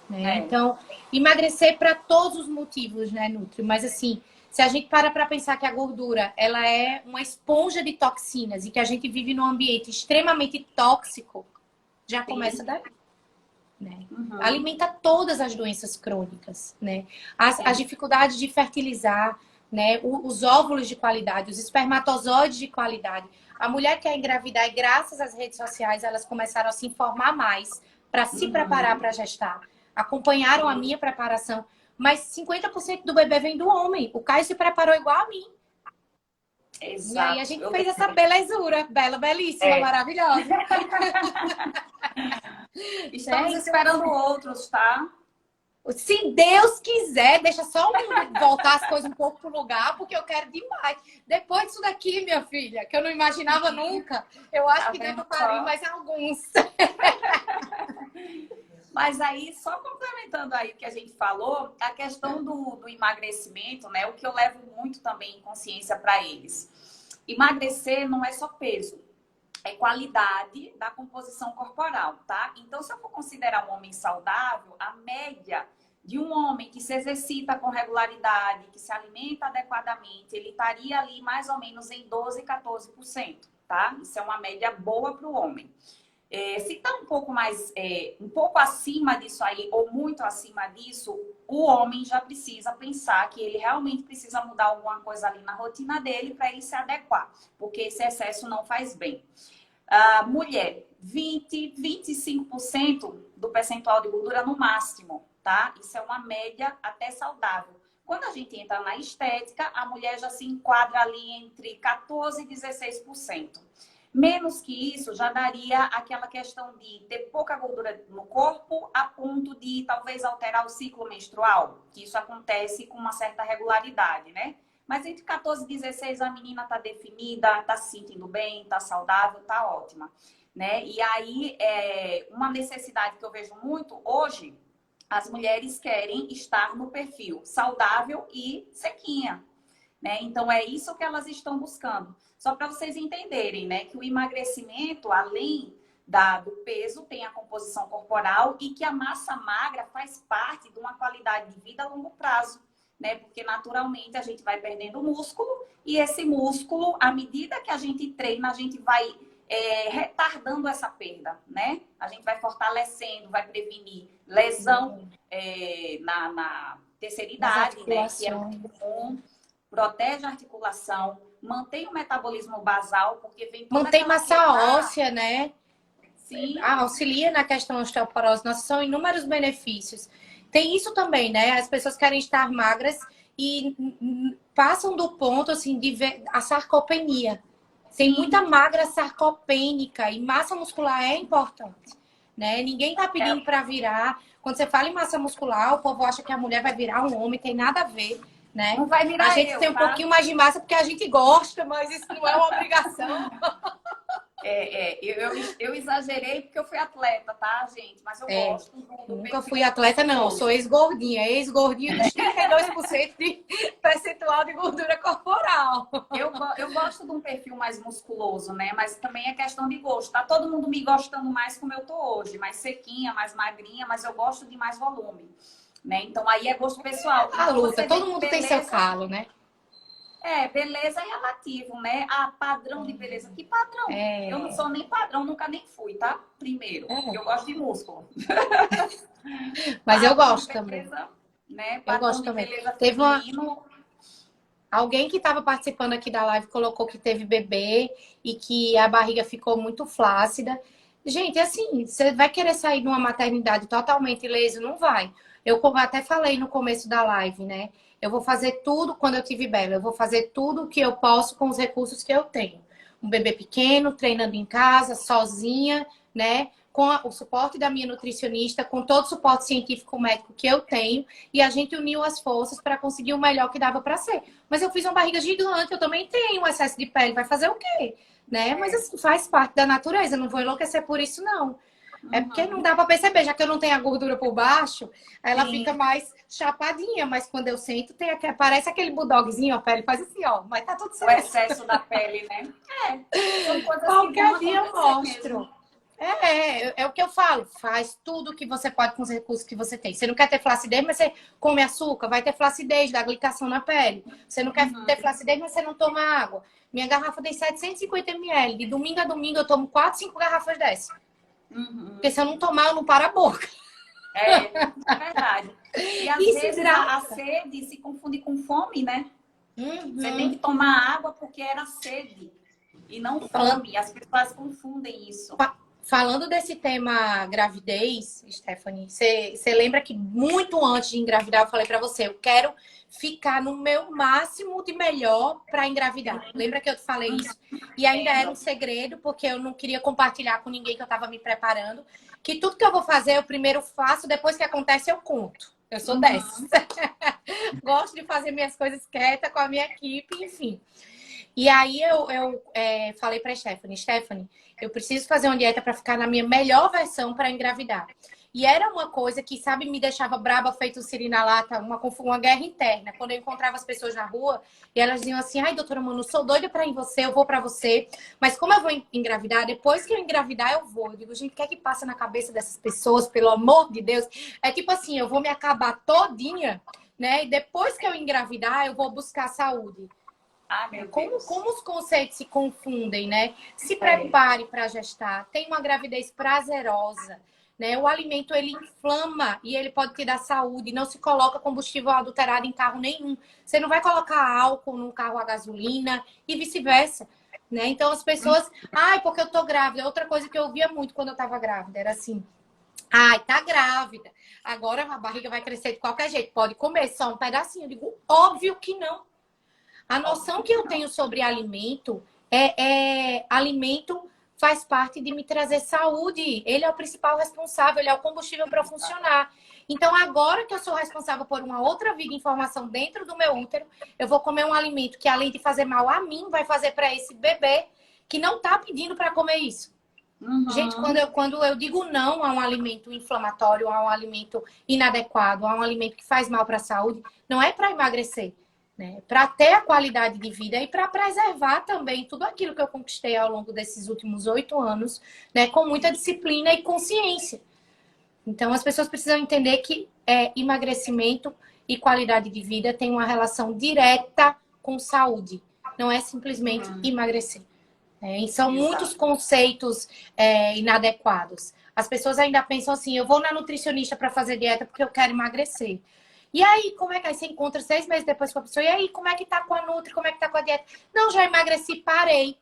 Né? Então, emagrecer para todos os motivos, né, Nutri? Mas assim, se a gente para pensar que a gordura ela é uma esponja de toxinas e que a gente vive num ambiente extremamente tóxico, já começa daí. Né? Alimenta todas as doenças crônicas, né? As dificuldades de fertilizar, né? Os óvulos de qualidade, os espermatozoides de qualidade. A mulher quer engravidar e graças às redes sociais elas começaram a se informar mais para se preparar para gestar. Acompanharam a minha preparação, mas 50% do bebê vem do homem. O Caio se preparou igual a mim. Exato. E aí a gente fez essa belezura, belíssima, maravilhosa. Estamos esperando outros, tá? Se Deus quiser, deixa só voltar as coisas um pouco pro lugar, porque eu quero demais. Depois disso daqui, minha filha, que eu não imaginava nunca, eu acho que devo parir mais alguns. Mas aí, só complementando aí o que a gente falou, a questão do emagrecimento, né? O que eu levo muito também em consciência para eles. Emagrecer não é só peso. É qualidade da composição corporal, tá? Então, se eu for considerar um homem saudável, a média de um homem que se exercita com regularidade, que se alimenta adequadamente, ele estaria ali mais ou menos em 12, 14%, tá? Isso é uma média boa para o homem. Se está um pouco mais, um pouco acima disso aí, ou muito acima disso, o homem já precisa pensar que ele realmente precisa mudar alguma coisa ali na rotina dele para ele se adequar, porque esse excesso não faz bem. Mulher, 20, 25% do percentual de gordura no máximo, tá? Isso é uma média até saudável. Quando a gente entra na estética, a mulher já se enquadra ali entre 14% e 16%. Menos que isso, já daria aquela questão de ter pouca gordura no corpo, a ponto de talvez alterar o ciclo menstrual, que isso acontece com uma certa regularidade, né? Mas entre 14 e 16 a menina tá definida, tá se sentindo bem, tá saudável, tá ótima, né? E aí, uma necessidade que eu vejo muito hoje, as mulheres querem estar no perfil saudável e sequinha, né? Então, é isso que elas estão buscando. Só para vocês entenderem, né? Que o emagrecimento, além do peso, tem a composição corporal e que a massa magra faz parte de uma qualidade de vida a longo prazo, né? Porque naturalmente a gente vai perdendo músculo e esse músculo, à medida que a gente treina, a gente vai retardando essa perda, né? A gente vai fortalecendo, vai prevenir lesão na terceira idade, né? Que é muito comum, protege a articulação, mantém o metabolismo basal, porque vem toda Mantém aquela massa óssea, né? Sim. Auxilia na questão da osteoporose. Nossa, são inúmeros benefícios. Tem isso também, né? As pessoas querem estar magras e passam do ponto, assim, de ver a sarcopenia. Tem muita magra sarcopênica e massa muscular é importante, né? Ninguém tá pedindo para virar. Quando você fala em massa muscular, o povo acha que a mulher vai virar um homem, tem nada a ver, né? Não vai virar a gente tem um pouquinho mais de massa porque a gente gosta, mas isso não é uma obrigação. Eu exagerei porque eu fui atleta, tá, gente? Mas eu gosto do Nunca fui atleta, não. Eu sou ex-gordinha. Ex-gordinha dos 32% de percentual de gordura corporal. Eu gosto de um perfil mais musculoso, né? Mas também é questão de gosto. Tá todo mundo me gostando mais como eu tô hoje. Mais sequinha, mais magrinha, mas eu gosto de mais volume, né? Então aí é gosto pessoal. A luta. Todo mundo tem seu calo, né? Beleza é relativo, né? Padrão de beleza. Que padrão? Eu não sou nem padrão, nunca nem fui, tá? Primeiro, eu gosto de músculo. Mas eu gosto também. Né? Eu gosto também. Teve alguém que estava participando aqui da live colocou que teve bebê e que a barriga ficou muito flácida. Gente, assim, você vai querer sair de uma maternidade totalmente ileso? Não vai. Eu até falei no começo da live, né? Eu vou fazer tudo quando eu tive Bela. Eu vou fazer tudo o que eu posso com os recursos que eu tenho. Um bebê pequeno, treinando em casa, sozinha, né? Com o suporte da minha nutricionista, com todo o suporte científico médico que eu tenho. E a gente uniu as forças para conseguir o melhor que dava para ser. Mas eu fiz uma barriga gigante, eu também tenho um excesso de pele. Vai fazer o quê? Né? Mas assim, faz parte da natureza. Eu não vou enlouquecer por isso, não. É porque não dá para perceber, já que eu não tenho a gordura por baixo, ela fica mais chapadinha, mas quando eu sento, parece aquele bulldogzinho, a pele faz assim, ó, mas tá tudo certo. O excesso da pele, né? São coisas qualquer dia eu mostro. Mesmo. É o que eu falo, faz tudo o que você pode com os recursos que você tem. Você não quer ter flacidez, mas você come açúcar, vai ter flacidez, dá glicação na pele. Você não quer ter flacidez, mas você não toma água. Minha garrafa tem 750 ml, de domingo a domingo eu tomo 4, 5 garrafas dessa. Porque se eu não tomar, eu não paro a boca. É verdade. E às vezes a sede se confunde com fome, né? Você tem que tomar água porque era sede e não fome. As pessoas confundem isso. Falando desse tema gravidez, Stephanie, você lembra que muito antes de engravidar eu falei pra você, eu quero ficar no meu máximo de melhor para engravidar. Lembra que eu te falei isso? E ainda era um segredo, porque eu não queria compartilhar com ninguém que eu estava me preparando. Que tudo que eu vou fazer, eu primeiro faço, depois que acontece eu conto. Eu sou dessas. Gosto de fazer minhas coisas quieta com a minha equipe, enfim. E aí eu falei para Stephanie, eu preciso fazer uma dieta para ficar na minha melhor versão para engravidar. E era uma coisa que, sabe, me deixava braba, feito siri na lata, uma guerra interna. Quando eu encontrava as pessoas na rua e elas diziam assim, ai, doutora Manu, sou doida para ir em você, eu vou para você. Mas como eu vou engravidar, depois que eu engravidar, eu vou. Eu digo, gente, o que é que passa na cabeça dessas pessoas, pelo amor de Deus? É tipo assim, eu vou me acabar todinha, né? E depois que eu engravidar, eu vou buscar saúde. Como os conceitos se confundem, né? Se prepare para gestar. Tem uma gravidez prazerosa, né? O alimento, ele inflama e ele pode te dar saúde. Não se coloca combustível adulterado em carro nenhum. Você não vai colocar álcool num carro a gasolina e vice-versa, né? Então, as pessoas... Ai, porque eu tô grávida. Outra coisa que eu ouvia muito quando eu tava grávida era assim... Ai, tá grávida. Agora a barriga vai crescer de qualquer jeito. Pode comer só um pedacinho. Eu digo, óbvio que não. A noção que eu tenho sobre alimento alimento faz parte de me trazer saúde. Ele é o principal responsável, ele é o combustível para funcionar. Então, agora que eu sou responsável por uma outra vida em formação dentro do meu útero, eu vou comer um alimento que, além de fazer mal a mim, vai fazer para esse bebê que não está pedindo para comer isso. Gente, quando eu digo não a um alimento inflamatório, a um alimento inadequado, a um alimento que faz mal para a saúde, não é para emagrecer, né? Para ter a qualidade de vida e para preservar também tudo aquilo que eu conquistei ao longo desses últimos 8 anos, né? Com muita disciplina e consciência. Então, as pessoas precisam entender que emagrecimento e qualidade de vida tem uma relação direta com saúde. Não é simplesmente emagrecer. E são muitos conceitos inadequados. As pessoas ainda pensam assim, eu vou na nutricionista para fazer dieta porque eu quero emagrecer. E aí, como é que aí você encontra 6 meses depois com a pessoa? E aí, como é que tá com a nutri? Como é que tá com a dieta? Não, já emagreci, parei.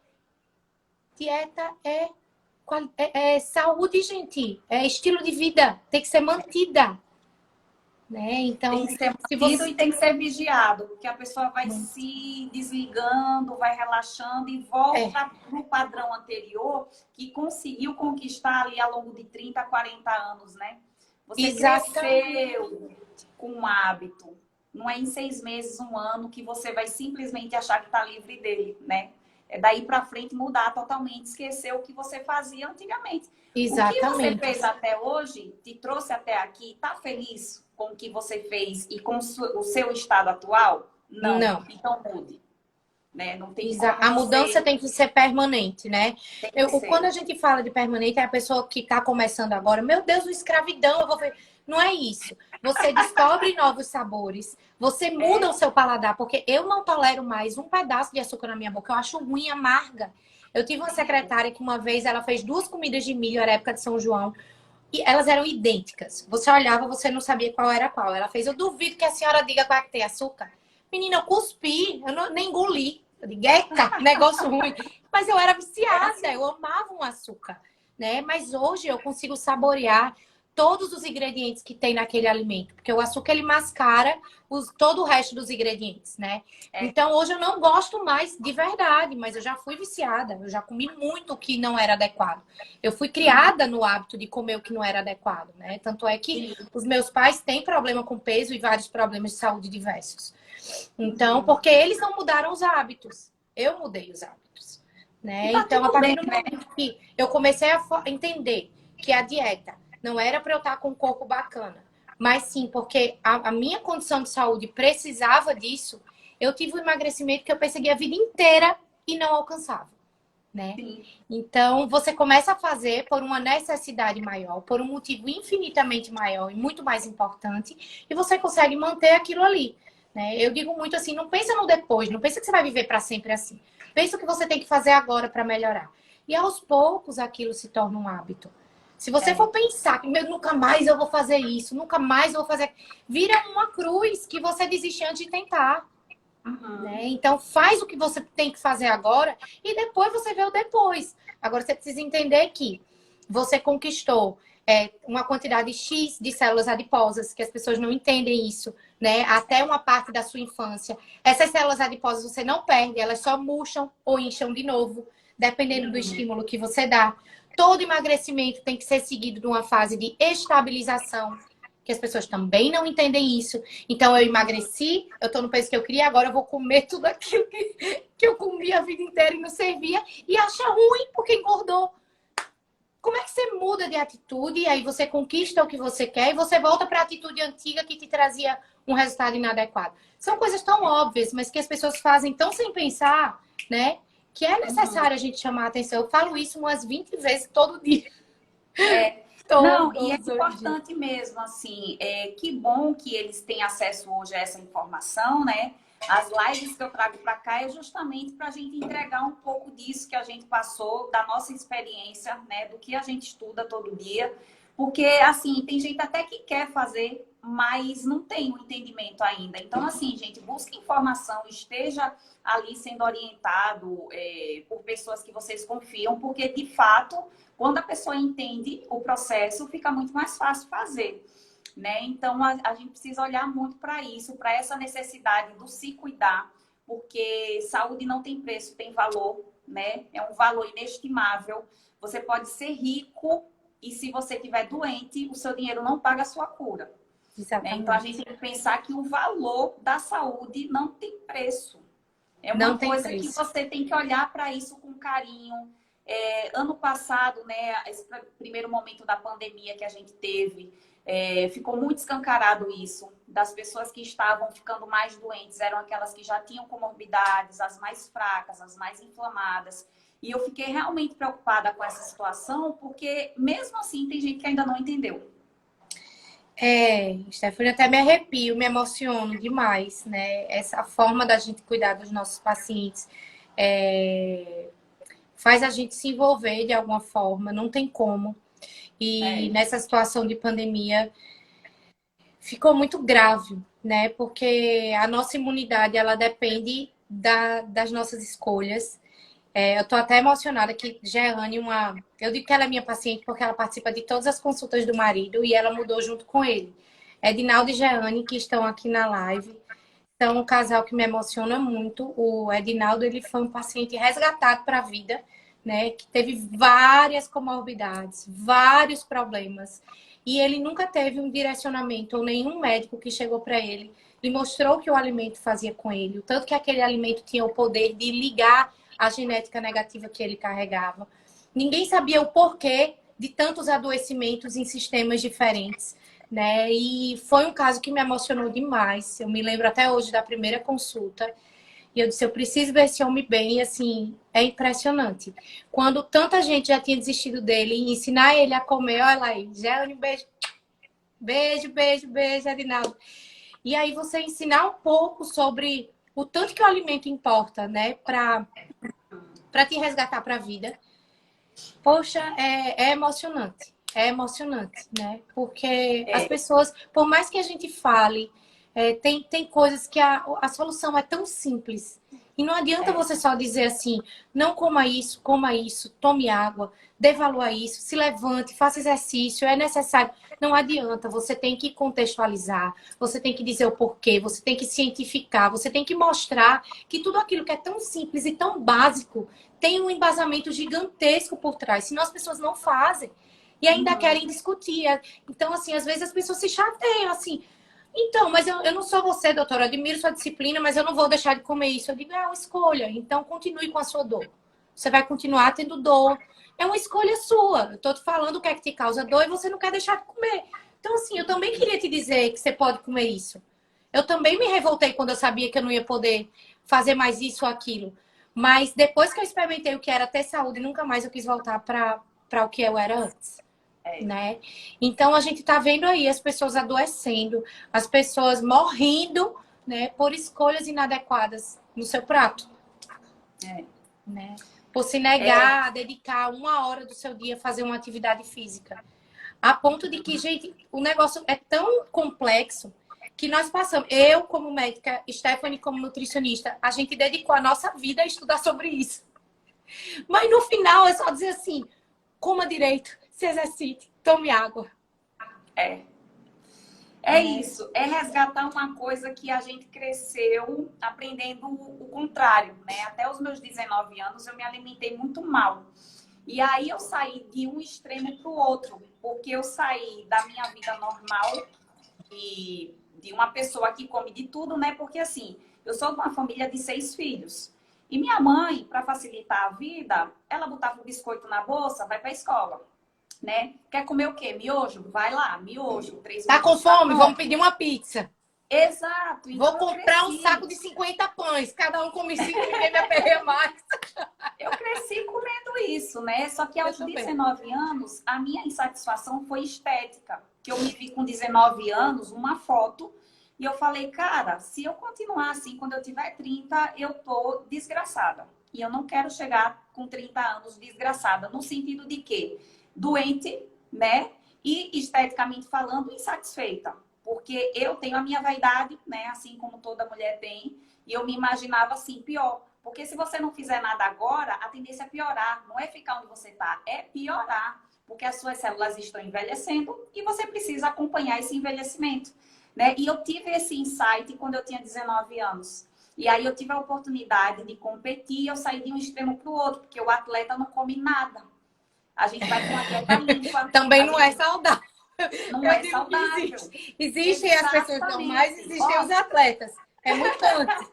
Dieta é saúde, gente. É estilo de vida. Tem que ser mantida. Né? Então, tem que ser mantido e tem que ser vigiado, porque a pessoa vai se desligando, vai relaxando e volta para o padrão anterior que conseguiu conquistar ali ao longo de 30, 40 anos, né? Você cresceu com um hábito. Não é em 6 meses, 1 ano, que você vai simplesmente achar que está livre dele, né? É daí para frente mudar totalmente, esquecer o que você fazia antigamente. Exatamente. O que você fez até hoje, te trouxe até aqui, tá feliz com o que você fez e com o seu estado atual? Não. Então mude. Né? Não tem a mudança tem que ser permanente, né? Quando a gente fala de permanente, é a pessoa que está começando agora, meu Deus, escravidão, eu vou ver. Não é isso. Você descobre novos sabores, você muda o seu paladar, porque eu não tolero mais um pedaço de açúcar na minha boca, eu acho ruim, amarga. Eu tive uma secretária que uma vez ela fez 2 comidas de milho, era época de São João, e elas eram idênticas. Você olhava, você não sabia qual era qual. Ela fez, eu duvido que a senhora diga qual é que tem açúcar. Menina, eu cuspi, nem engoli. Eu digo, eita, negócio ruim. Mas eu era viciada, eu amava um açúcar, né? Mas hoje eu consigo saborear todos os ingredientes que tem naquele alimento. Porque o açúcar, ele mascara todo o resto dos ingredientes, né? Então, hoje eu não gosto mais de verdade, mas eu já fui viciada. Eu já comi muito o que não era adequado. Eu fui criada no hábito de comer o que não era adequado, né? Tanto é que os meus pais têm problema com peso e vários problemas de saúde diversos. Então, porque eles não mudaram os hábitos. Eu mudei os hábitos, né? Então, a partir do momento que eu comecei a entender que a dieta não era para eu estar com um corpo bacana, mas sim porque a minha condição de saúde precisava disso, eu tive um emagrecimento que eu persegui a vida inteira e não alcançava, né? Então, você começa a fazer por uma necessidade maior, por um motivo infinitamente maior e muito mais importante, e você consegue manter aquilo ali. Né? Eu digo muito assim, não pensa no depois, não pensa que você vai viver para sempre assim. Pensa o que você tem que fazer agora para melhorar. E aos poucos aquilo se torna um hábito. Se você for pensar que nunca mais eu vou fazer isso, nunca mais eu vou fazer... Vira uma cruz que você desiste antes de tentar. Né? Então faz o que você tem que fazer agora e depois você vê o depois. Agora você precisa entender que você conquistou uma quantidade X de células adiposas, que as pessoas não entendem isso, né? Até uma parte da sua infância. Essas células adiposas você não perde, elas só murcham ou incham de novo, dependendo do estímulo que você dá. Todo emagrecimento tem que ser seguido de uma fase de estabilização, que as pessoas também não entendem isso. Então, eu emagreci, eu tô no peso que eu queria, agora eu vou comer tudo aquilo que eu comia a vida inteira e não servia, e acha ruim porque engordou. Como é que você muda de atitude e aí você conquista o que você quer e você volta para a atitude antiga que te trazia um resultado inadequado? São coisas tão óbvias, mas que as pessoas fazem tão sem pensar, né? Que é necessário a gente chamar a atenção. Eu falo isso umas 20 vezes todo dia. Não, e é importante mesmo, assim, que bom que eles têm acesso hoje a essa informação, né? As lives que eu trago para cá é justamente para a gente entregar um pouco disso que a gente passou, da nossa experiência, né? Do que a gente estuda todo dia, Porque, assim, tem gente até que quer fazer, mas não tem o entendimento ainda. Então, assim, gente, busque informação, esteja ali sendo orientado por pessoas que vocês confiam, porque, de fato, quando a pessoa entende o processo, fica muito mais fácil fazer. Né? Então, a gente precisa olhar muito para isso, para essa necessidade do se cuidar, porque saúde não tem preço, tem valor, né? É um valor inestimável. Você pode ser rico e se você estiver doente, o seu dinheiro não paga a sua cura. Né? Então, a gente tem que pensar que o valor da saúde não tem preço. É uma coisa que você tem que olhar para isso com carinho. Ano passado, né, esse primeiro momento da pandemia que a gente teve, ficou muito escancarado isso. Das pessoas que estavam ficando mais doentes, eram aquelas que já tinham comorbidades, as mais fracas, as mais inflamadas. E eu fiquei realmente preocupada com essa situação, porque mesmo assim tem gente que ainda não entendeu. Stephanie, até me arrepio, me emociono demais, né? Essa forma da gente cuidar dos nossos pacientes faz a gente se envolver de alguma forma, não tem como. E nessa situação de pandemia ficou muito grave, né? Porque a nossa imunidade, ela depende das nossas escolhas. Eu tô até emocionada que Jeane, eu digo que ela é minha paciente porque ela participa de todas as consultas do marido e ela mudou junto com ele. Edinaldo e Jeane, que estão aqui na live, são um casal que me emociona muito. O Edinaldo, ele foi um paciente resgatado para a vida, né? Que teve várias comorbidades, vários problemas. E ele nunca teve um direcionamento ou nenhum médico que chegou para ele e mostrou o que o alimento fazia com ele. O tanto que aquele alimento tinha o poder de ligar a genética negativa que ele carregava. Ninguém sabia o porquê de tantos adoecimentos em sistemas diferentes, né? E foi um caso que me emocionou demais. Eu me lembro até hoje da primeira consulta. E eu disse, eu preciso ver esse homem bem. E assim, é impressionante. Quando tanta gente já tinha desistido dele, e ensinar ele a comer, olha aí, Jeane, beijo. Beijo, beijo, beijo, Adinaldo. E aí você ensinar um pouco sobre o tanto que o alimento importa, né? Para te resgatar para a vida. Poxa, é emocionante. É emocionante, né? Porque as pessoas, por mais que a gente fale, tem coisas que a solução é tão simples. E não adianta você só dizer assim, não coma isso, tome água, dê valor a isso, se levante, faça exercício, é necessário. Não adianta, você tem que contextualizar, você tem que dizer o porquê, você tem que cientificar, você tem que mostrar que tudo aquilo que é tão simples e tão básico tem um embasamento gigantesco por trás, senão as pessoas não fazem. E ainda querem discutir. Então, assim, às vezes as pessoas se chateiam, assim. Então, mas eu não sou você, doutora. Eu admiro sua disciplina, mas eu não vou deixar de comer isso. Eu digo, é uma escolha. Então, continue com a sua dor. Você vai continuar tendo dor. É uma escolha sua. Eu tô te falando o que é que te causa dor e você não quer deixar de comer. Então, assim, eu também queria te dizer que você pode comer isso. Eu também me revoltei quando eu sabia que eu não ia poder fazer mais isso ou aquilo. Mas depois que eu experimentei o que era ter saúde, nunca mais eu quis voltar para o que eu era antes. Né? Então a gente tá vendo aí as pessoas adoecendo, as pessoas morrendo, né, por escolhas inadequadas no seu prato. Né? Por se negar a dedicar 1 hora do seu dia a fazer uma atividade física. A ponto de que, gente, o negócio é tão complexo que nós passamos, eu como médica, Stephanie como nutricionista, a gente dedicou a nossa vida a estudar sobre isso. Mas no final é só dizer assim, coma direito, se exercite, tome água. É isso, é resgatar uma coisa que a gente cresceu aprendendo o contrário, né? Até os meus 19 anos eu me alimentei muito mal. E aí eu saí de um extremo para o outro, porque eu saí da minha vida normal e de uma pessoa que come de tudo, né? Porque assim, eu sou de uma família de 6 filhos. E minha mãe, para facilitar a vida, ela botava o biscoito na bolsa, vai para a escola. Né? Quer comer o quê? Miojo? Vai lá, miojo. 3 tá com fome? Vamos pedir uma pizza. Exato. Então, vou comprar um saco de 50 pães. Cada um come 5 e ninguém me aperreia mais. Eu cresci comendo isso, né? Só que aos 19 anos, a minha insatisfação foi estética. Que eu me vi com 19 anos, uma foto, e eu falei, cara, se eu continuar assim, quando eu tiver 30, eu tô desgraçada. E eu não quero chegar com 30 anos desgraçada. No sentido de quê? Doente, né? e esteticamente falando, insatisfeita. Porque eu tenho a minha vaidade, né? Assim como toda mulher tem, e eu me imaginava assim, pior. Porque se você não fizer nada agora, a tendência é piorar. Não é ficar onde você está, é piorar. Porque as suas células estão envelhecendo e você precisa acompanhar esse envelhecimento, né? E eu tive esse insight quando eu tinha 19 anos. E aí eu tive a oportunidade de competir e eu saí de um extremo para o outro, porque o atleta não come nada. A gente vai com uma dieta limpa. Também não é saudável. Não Eu é digo que saudável. existem as pessoas normais, existem os atletas. É muito antes.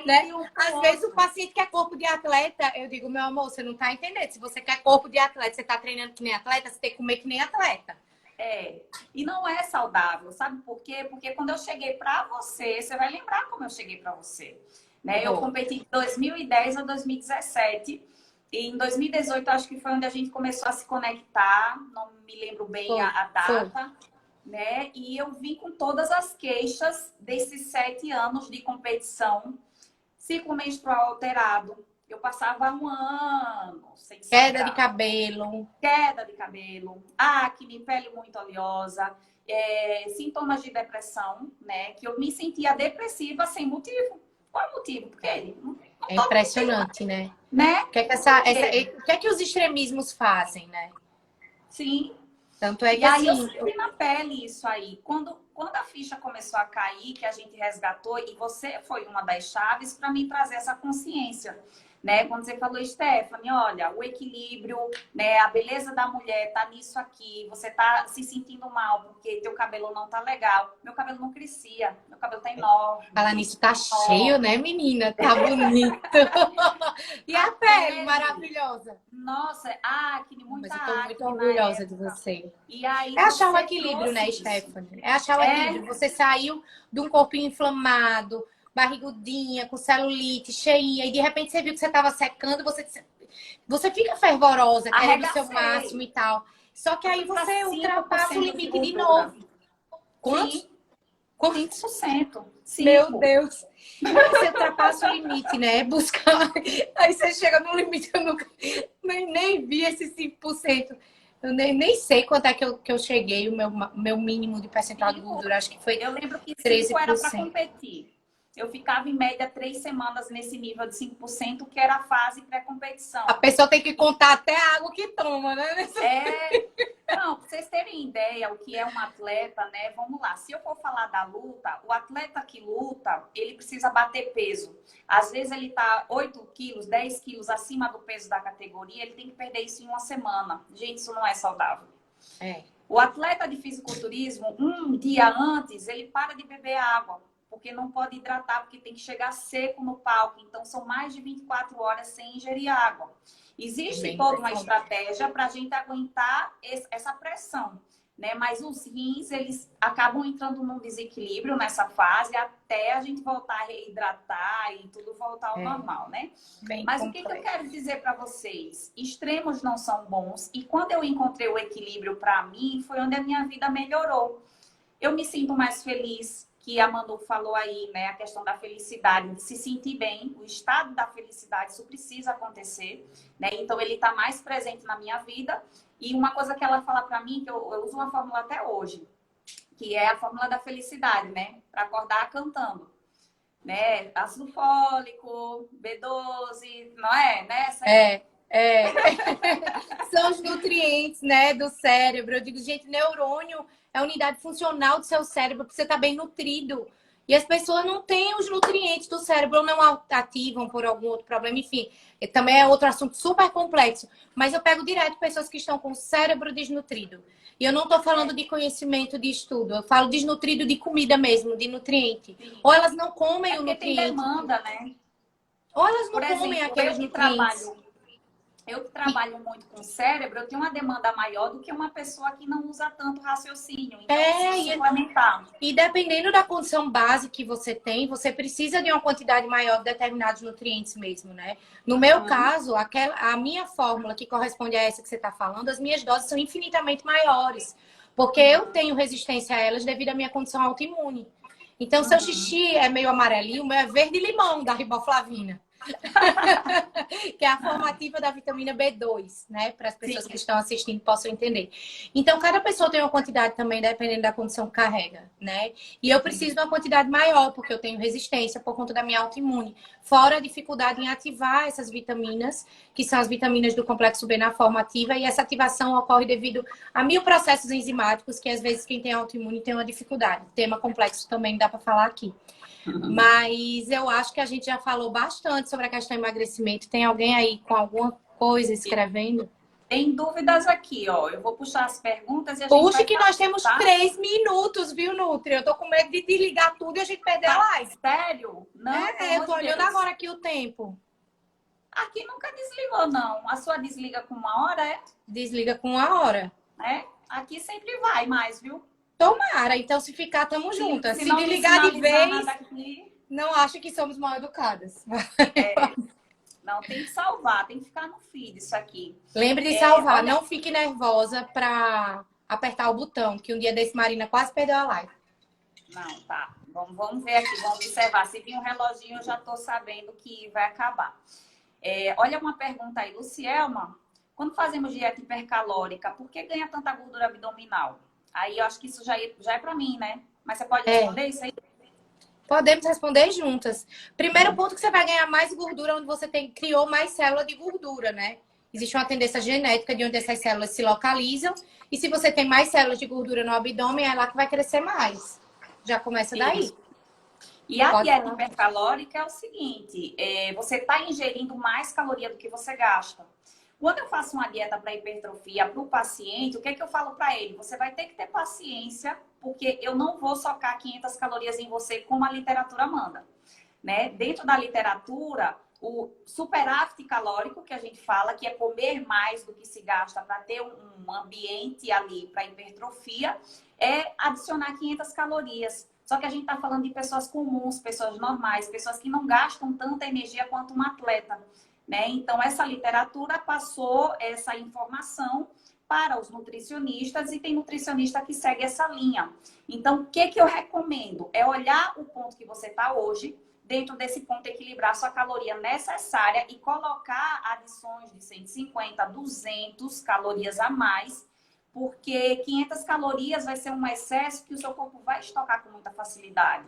Né? Às vezes o paciente quer corpo de atleta, eu digo, meu amor, você não tá entendendo. Se você quer corpo de atleta, você tá treinando que nem atleta, você tem que comer que nem atleta. E não é saudável, sabe por quê? Porque quando eu cheguei para você, você vai lembrar como eu cheguei para você, né? Eu competi de 2010 a 2017 e em 2018 acho que foi onde a gente começou a se conectar, não me lembro bem a data, né? E eu vim com todas as queixas desses 7 anos de competição, ciclo menstrual alterado. Eu passava um ano sem queda de cabelo. Queda de cabelo, acne, pele muito oleosa, sintomas de depressão, né? Que eu me sentia depressiva sem motivo. Qual é o motivo? Porque é impressionante, motivo, né? O que é que os extremismos fazem, né? Sim. Tanto é que e aí assim, eu senti na pele isso aí. Quando a ficha começou a cair, que a gente resgatou, e você foi uma das chaves para mim trazer essa consciência, né? Quando você falou, Stephanie, olha, o equilíbrio, né? A beleza da mulher tá nisso aqui. Você tá se sentindo mal porque teu cabelo não tá legal. Meu cabelo não crescia, meu cabelo tá enorme. Falar nisso, tá cheio, né, menina? Tá bonito. E a pele maravilhosa. Nossa, acne, muita acne. Mas eu tô muito orgulhosa de você. E aí, é achar o equilíbrio, né, Stephanie? É achar o equilíbrio. Você saiu de um corpinho inflamado, barrigudinha, com celulite, cheinha, e de repente você viu que você estava secando, você fica fervorosa, querendo o seu máximo e tal. Só que aí você ultrapassa o limite de novo. Quantos? 5%. Meu Deus. Você ultrapassa o limite, né? Buscar. Aí você chega no limite, eu nunca nem vi esses 5%. Eu nem sei quanto é que eu cheguei, o meu mínimo de percentual de gordura, acho que foi. Eu lembro que 13%. 5 era para competir. Eu ficava em média 3 semanas nesse nível de 5%, que era a fase pré-competição. A pessoa tem que contar até a água que toma, né? Não, para vocês terem ideia o que é um atleta, né? Vamos lá. Se eu for falar da luta, o atleta que luta, ele precisa bater peso. Às vezes ele tá 8 quilos, 10 quilos acima do peso da categoria, ele tem que perder isso em uma semana. Gente, isso não é saudável. O atleta de fisiculturismo, um dia antes, ele para de beber água, porque não pode hidratar, porque tem que chegar seco no palco. Então, são mais de 24 horas sem ingerir água. Existe toda uma estratégia para a gente aguentar essa pressão, né? Mas os rins, eles acabam entrando num desequilíbrio nessa fase até a gente voltar a reidratar e tudo voltar ao normal, né? Mas o que eu quero dizer para vocês? Extremos não são bons. E quando eu encontrei o equilíbrio para mim, foi onde a minha vida melhorou. Eu me sinto mais feliz, que a Manu falou aí, né? A questão da felicidade, de se sentir bem, o estado da felicidade, isso precisa acontecer, né? Então, ele está mais presente na minha vida. E uma coisa que ela fala para mim, que eu uso uma fórmula até hoje, que é a fórmula da felicidade, né? Para acordar cantando, né? Ácido fólico, B12, não é? Né? São os nutrientes, né, do cérebro. Eu digo, gente, neurônio é a unidade funcional do seu cérebro, para você estar bem nutrido. E as pessoas não têm os nutrientes do cérebro, ou não ativam por algum outro problema, enfim. Também é outro assunto super complexo. Mas eu pego direto pessoas que estão com o cérebro desnutrido. E eu não estou falando de conhecimento, de estudo. Eu falo desnutrido de comida mesmo, de nutriente. Sim. Ou elas não comem o nutriente. Tem demanda, né? Ou elas não comem aqueles nutrientes. Eu que trabalho muito com o cérebro, eu tenho uma demanda maior do que uma pessoa que não usa tanto raciocínio. Então, preciso suplementar. E dependendo da condição base que você tem, você precisa de uma quantidade maior de determinados nutrientes mesmo, né? No meu caso, a minha fórmula que corresponde a essa que você está falando, as minhas doses são infinitamente maiores. Porque eu tenho resistência a elas devido à minha condição autoimune. Então, seu xixi é meio amarelinho, o meu é verde limão da riboflavina. Que é a formativa da vitamina B2, né? Para as pessoas Sim. que estão assistindo possam entender. Então, cada pessoa tem uma quantidade também, dependendo da condição que carrega, né? E eu preciso de uma quantidade maior, porque eu tenho resistência por conta da minha autoimune. Fora a dificuldade em ativar essas vitaminas, que são as vitaminas do complexo B na forma ativa, e essa ativação ocorre devido a 1000 processos enzimáticos, que às vezes quem tem autoimune tem uma dificuldade. Tema complexo também dá para falar aqui. Mas eu acho que a gente já falou bastante sobre a questão do emagrecimento. Tem alguém aí com alguma coisa escrevendo? Tem dúvidas aqui, ó. Eu vou puxar as perguntas e a gente Puxa vai que falar, nós temos tá? 3 minutos, viu, Nutri? Eu tô com medo de desligar tudo e a gente perder a live. Sério? Não, pelo Eu amor tô de olhando Deus. agora aqui o tempo. Aqui nunca desligou, não. A sua desliga com 1 hora, Desliga com 1 hora. é? Aqui sempre vai mais, viu? Tomara. Então, se ficar, tamo juntas. Se não desligar de sinalizar vez, nada aqui, não acho que somos mal educadas. não, tem que salvar, tem que ficar no feed isso aqui. Lembre de salvar. olha- Não fique nervosa pra apertar o botão, que um dia desse Marina quase perdeu a live. Não, tá. Vamos ver aqui, vamos observar. Se vir um reloginho, eu já tô sabendo que vai acabar. Olha uma pergunta aí, Lucielma. Quando fazemos dieta hipercalórica, por que ganha tanta gordura abdominal? Aí eu acho que isso já é para mim, né? Mas você pode responder isso aí? Podemos responder juntas. Primeiro ponto que você vai ganhar mais gordura onde você criou mais célula de gordura, né? Existe uma tendência genética de onde essas células se localizam. E se você tem mais células de gordura no abdômen, é lá que vai crescer mais. Já começa daí. Isso. E a Pode dieta falar. hipercalórica é o seguinte, você está ingerindo mais caloria do que você gasta. Quando eu faço uma dieta para hipertrofia para o paciente, o que é que eu falo para ele? Você vai ter que ter paciência, porque eu não vou socar 500 calorias em você como a literatura manda. Né? Dentro da literatura, o superávit calórico, que a gente fala, que é comer mais do que se gasta para ter um ambiente ali para hipertrofia, é adicionar 500 calorias. Só que a gente está falando de pessoas comuns, pessoas normais, pessoas que não gastam tanta energia quanto um atleta. Né? Então, essa literatura passou essa informação para os nutricionistas e tem nutricionista que segue essa linha. Então, o que eu recomendo? É olhar o ponto que você está hoje, dentro desse ponto equilibrar sua caloria necessária e colocar adições de 150, 200 calorias a mais, porque 500 calorias vai ser um excesso que o seu corpo vai estocar com muita facilidade.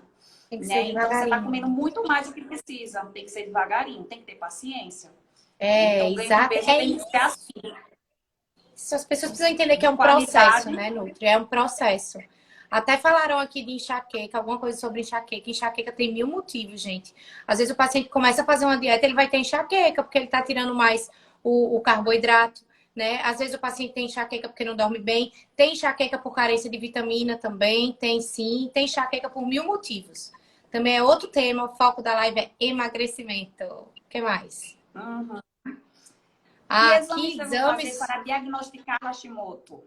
Tem que Né? ser Então, você está devagarinho. comendo muito mais do que precisa. Tem que ser devagarinho, tem que ter paciência. É, Então, exato. tem que ser assim. As pessoas precisam entender que é um Qualidade. processo, né, Nutri? É um processo. Até falaram aqui de enxaqueca, alguma coisa sobre enxaqueca. Enxaqueca tem 1000 motivos, gente. Às vezes o paciente começa a fazer uma dieta, ele vai ter enxaqueca, porque ele está tirando mais o carboidrato, né? Às vezes o paciente tem enxaqueca porque não dorme bem. Tem enxaqueca por carência de vitamina também, tem sim. Tem enxaqueca por 1000 motivos. Também é outro tema, o foco da live é emagrecimento. O que mais? Uhum. Aqui, Que exames eu vou exames... fazer para diagnosticar Hashimoto?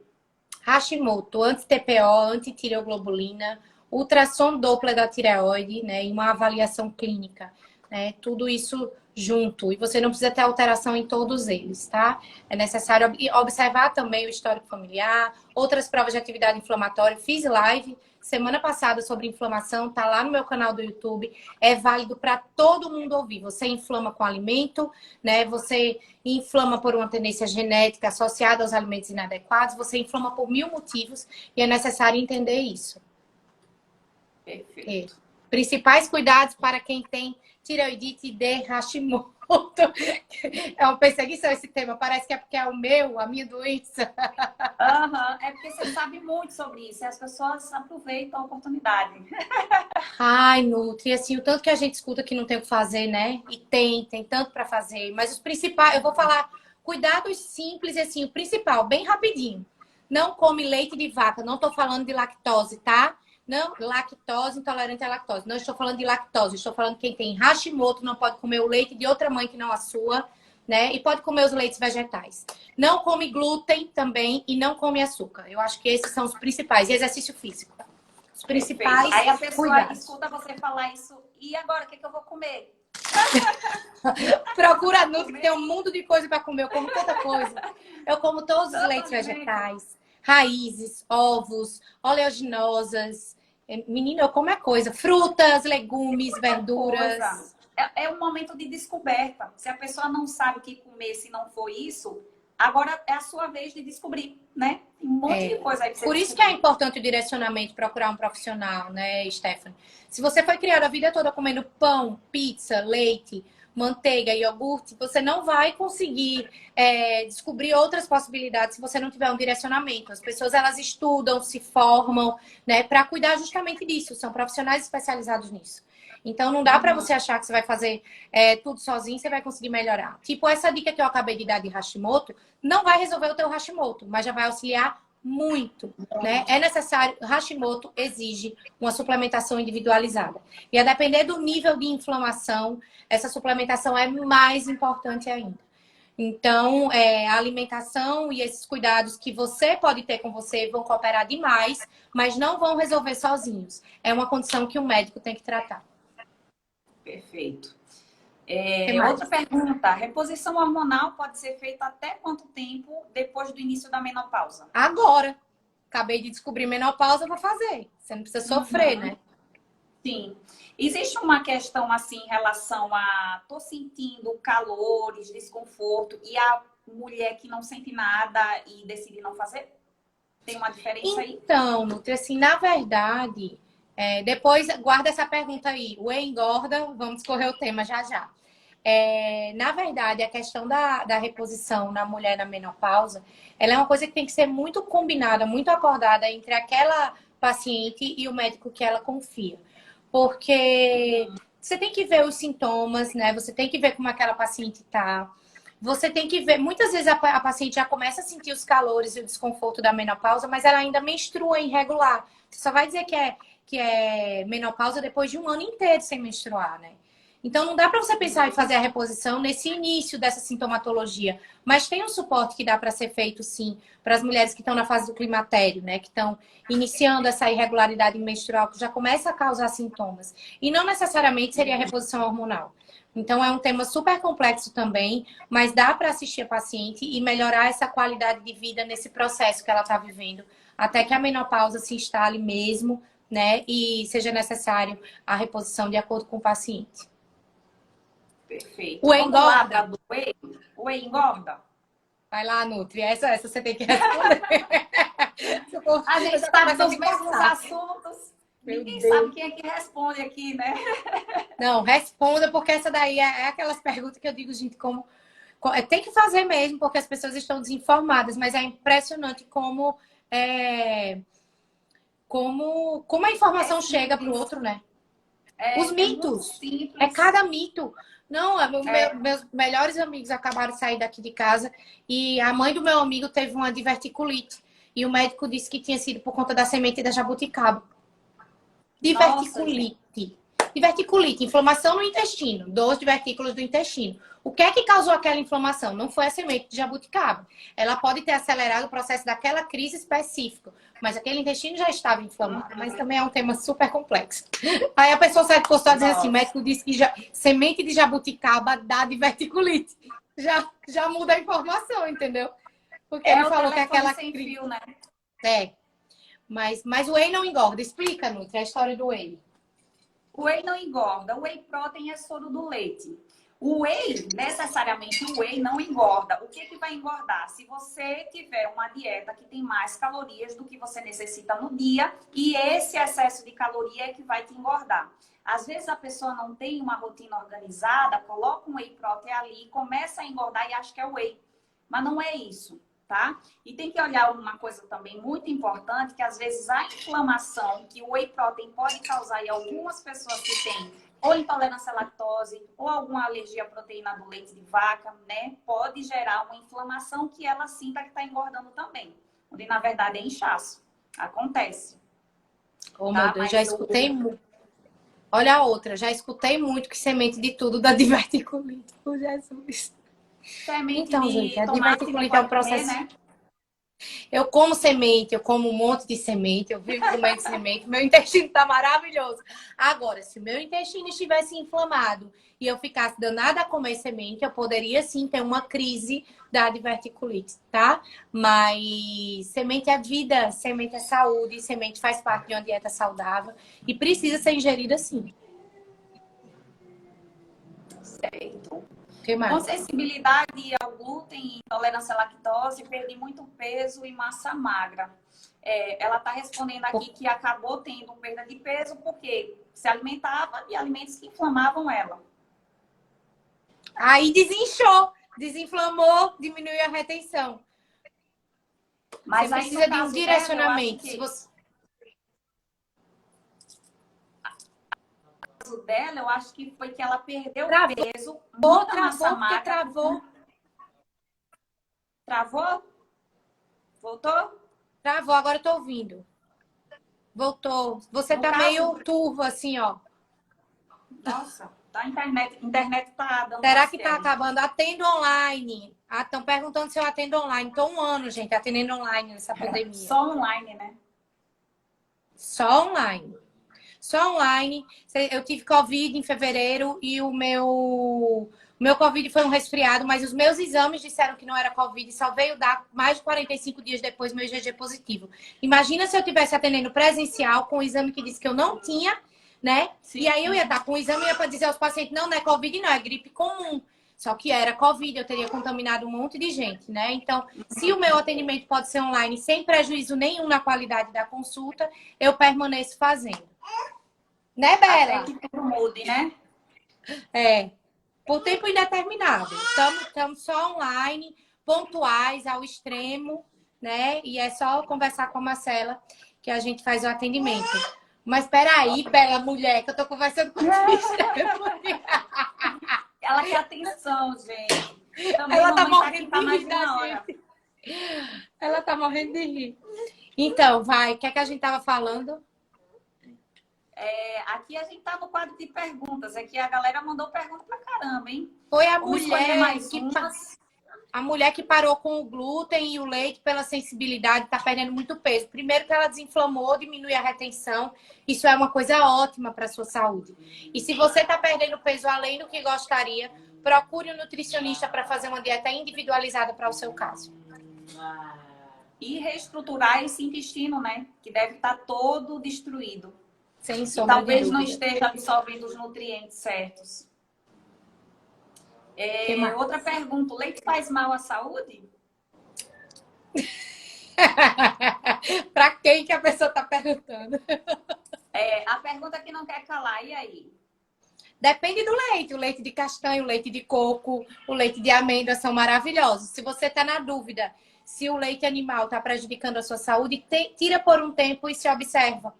Hashimoto, anti-TPO, antitireoglobulina, ultrassom Doppler da tireoide, né, e uma avaliação clínica, né, tudo isso junto. E você não precisa ter alteração em todos eles, tá? É necessário observar também o histórico familiar, outras provas de atividade inflamatória. Fiz live semana passada sobre inflamação, tá lá no meu canal do YouTube. É válido para todo mundo ouvir. Você inflama com alimento, né? Você inflama por uma tendência genética associada aos alimentos inadequados, você inflama por 1000 motivos e é necessário entender isso. Perfeito. Principais cuidados para quem tem tireoidite de Hashimoto. É uma perseguição esse tema. Parece que é porque é a minha doença. Uhum. É porque você sabe muito sobre isso. E as pessoas aproveitam a oportunidade. Ai, Nutri, assim, o tanto que a gente escuta que não tem o que fazer, né? E tem tanto para fazer. Mas os principais, eu vou falar cuidados simples, assim, o principal, bem rapidinho. Não come leite de vaca. Não tô falando de lactose, tá? Não, lactose, intolerante à lactose. Não estou falando de lactose, estou falando que quem tem Hashimoto não pode comer o leite de outra mãe que não a sua, né? E pode comer os leites vegetais. Não come glúten também e não come açúcar. Eu acho que esses são os principais. E exercício físico. Os principais. Perfeito. Aí a pessoa cuidados. escuta você falar isso. E agora, o que eu vou comer? Procura a Nutri, que tem um mundo de coisa para comer. Eu como tanta coisa. Eu como todos os leites vegetais, raízes, ovos, oleaginosas. Menina, eu como é coisa. Frutas, legumes, verduras. é um momento de descoberta. Se a pessoa não sabe o que comer, se não for isso, agora é a sua vez de descobrir, né? Tem um monte de coisa aí pra você Por isso que é importante o direcionamento, procurar um profissional, né, Stephanie? Se você foi criada a vida toda comendo pão, pizza, leite, manteiga, iogurte, você não vai conseguir descobrir outras possibilidades se você não tiver um direcionamento. As pessoas, elas estudam, se formam, né, para cuidar justamente disso. São profissionais especializados nisso. Então, não dá para você achar que você vai fazer tudo sozinho, você vai conseguir melhorar. Tipo, essa dica que eu acabei de dar de Hashimoto, não vai resolver o teu Hashimoto, mas já vai auxiliar muito, né? É necessário, Hashimoto exige uma suplementação individualizada. E a depender do nível de inflamação, essa suplementação é mais importante ainda. Então, a alimentação e esses cuidados que você pode ter com você vão cooperar demais, mas não vão resolver sozinhos. É uma condição que o médico tem que tratar. Perfeito. Mais? Outra pergunta. Reposição hormonal pode ser feita até quanto tempo depois do início da menopausa? Agora. Acabei de descobrir menopausa, vou fazer. Você não precisa sofrer, né? Sim. Existe uma questão assim em relação a tô sentindo calores, desconforto e a mulher que não sente nada e decide não fazer? Tem uma diferença aí? Então, Nutri, assim, na verdade, depois guarda essa pergunta aí. O engorda, vamos discorrer o tema já já. Na verdade, a questão da reposição na mulher na menopausa, ela é uma coisa que tem que ser muito combinada, muito acordada entre aquela paciente e o médico que ela confia. Porque você tem que ver os sintomas, né? Você tem que ver como aquela paciente tá. Você tem que ver, muitas vezes a paciente já começa a sentir os calores e o desconforto da menopausa, mas ela ainda menstrua irregular. Você só vai dizer que é menopausa depois de um ano inteiro sem menstruar, né? Então, não dá para você pensar em fazer a reposição nesse início dessa sintomatologia. Mas tem um suporte que dá para ser feito, sim, para as mulheres que estão na fase do climatério, né? Que estão iniciando essa irregularidade menstrual, que já começa a causar sintomas. E não necessariamente seria a reposição hormonal. Então, é um tema super complexo também, mas dá para assistir a paciente e melhorar essa qualidade de vida nesse processo que ela está vivendo, até que a menopausa se instale mesmo, né? E seja necessário a reposição de acordo com o paciente. Perfeito. O whey engorda? Do whey? O whey engorda? Vai lá, Nutri. Essa você tem que responder. A gente está nos mesmos assuntos. Ninguém sabe quem é que responde aqui, né? Não, responda, porque essa daí é aquelas perguntas que eu digo, gente, tem que fazer mesmo, porque as pessoas estão desinformadas, mas é impressionante como a informação chega para o outro, né? Os mitos. Cada mito. Não, meus melhores amigos acabaram de sair daqui de casa e a mãe do meu amigo teve uma diverticulite. E o médico disse que tinha sido por conta da semente da jabuticaba. Diverticulite. Diverticulite, inflamação no intestino, dos divertículos do intestino. O que é que causou aquela inflamação? Não foi a semente de jabuticaba. Ela pode ter acelerado o processo daquela crise específica, mas aquele intestino já estava inflamado. Mas também é um tema super complexo. Aí a pessoa sai do consultório dizendo assim, o médico disse que semente de jabuticaba dá diverticulite. Já muda a informação, entendeu? Porque ele falou que aquela sem fio, né? Mas o whey não engorda. Explica, Nutri, a história do whey. O whey não engorda. O whey protein é soro do leite. O whey, necessariamente, o whey não engorda. O que vai engordar? Se você tiver uma dieta que tem mais calorias do que você necessita no dia, e esse excesso de caloria é que vai te engordar. Às vezes a pessoa não tem uma rotina organizada, coloca um whey protein ali, começa a engordar e acha que é whey. Mas não é isso, tá? E tem que olhar uma coisa também muito importante, que às vezes a inflamação que o whey protein pode causar em algumas pessoas que têm ou intolerância à lactose, ou alguma alergia à proteína do leite de vaca, né? Pode gerar uma inflamação que ela sinta que está engordando também. Onde, na verdade, é inchaço. Acontece. Oh, meu Deus, já escutei muito. Olha a outra, já escutei muito que semente de tudo dá diverticulite. Oh, Jesus. Semente então, de gente, a tomate diverticulite é um processo... comer, né? Eu como semente, eu como um monte de semente, eu vivo comendo semente, meu intestino tá maravilhoso. Agora, se o meu intestino estivesse inflamado e eu ficasse danada a comer semente, eu poderia sim ter uma crise da diverticulite, tá? Mas semente é vida, semente é saúde, semente faz parte de uma dieta saudável e precisa ser ingerida sim. Certo. Que Com mais? sensibilidade ao glúten e intolerância à lactose, perdi muito peso e massa magra. Ela está respondendo aqui que acabou tendo perda de peso porque se alimentava de alimentos que inflamavam ela. Aí desinchou, desinflamou, diminuiu a retenção. Mas Você aí, no precisa de um caso dela, eu acho direcionamento. que Se você... no caso dela, eu acho que foi que ela perdeu peso, Travou, muita massa travou, porque magra. travou. Travou? Voltou? Travou, agora eu tô ouvindo. Voltou. Você No tá caso, meio turvo, assim, ó. nossa, tá a internet tá dando Será umas que tá quedas. acabando? Atendo online. Ah, estão perguntando se eu atendo online. Tô 1 ano, gente, atendendo online nessa pandemia. Só online, né? Só online. Só online. Eu tive Covid em fevereiro e o meu Covid foi um resfriado, mas os meus exames disseram que não era Covid e só veio dar mais de 45 dias depois meu IgG positivo. Imagina se eu tivesse atendendo presencial com o exame que disse que eu não tinha, né? Sim. E aí eu ia estar com o exame e ia para dizer aos pacientes, não, não é Covid, não, é gripe comum. Só que era Covid, eu teria contaminado um monte de gente, né? Então, se o meu atendimento pode ser online sem prejuízo nenhum na qualidade da consulta, eu permaneço fazendo. Né, Bela? Até que tudo mude, né? É. Por tempo indeterminado. Estamos só online, pontuais, ao extremo, né? E é só conversar com a Marcela que a gente faz o atendimento. Mas peraí, Bela, mulher, que eu tô conversando com você. Ela quer atenção, gente. Também Ela tá mamãe morrendo tá de mais rir de da uma hora. gente. Ela tá morrendo de rir. Então, vai. O que é que a gente tava falando? Aqui a gente tá no quadro de perguntas. Aqui a galera mandou pergunta pra caramba, hein? Foi a Vamos escolher mulher mais que... umas. A mulher que parou com o glúten e o leite pela sensibilidade está perdendo muito peso. Primeiro que ela desinflamou, diminui a retenção. Isso é uma coisa ótima para a sua saúde. E se você está perdendo peso além do que gostaria, procure um nutricionista para fazer uma dieta individualizada para o seu caso. E reestruturar esse intestino, né? Que deve estar todo destruído. Sem E sombra de talvez não dúvida. esteja absorvendo os nutrientes certos. Outra pergunta: o leite faz mal à saúde? Para quem que a pessoa está perguntando? A pergunta que não quer calar, e aí? Depende do leite. O leite de castanho, o leite de coco, o leite de amêndoa são maravilhosos. Se você está na dúvida se o leite animal está prejudicando a sua saúde, tira por um tempo e se observa.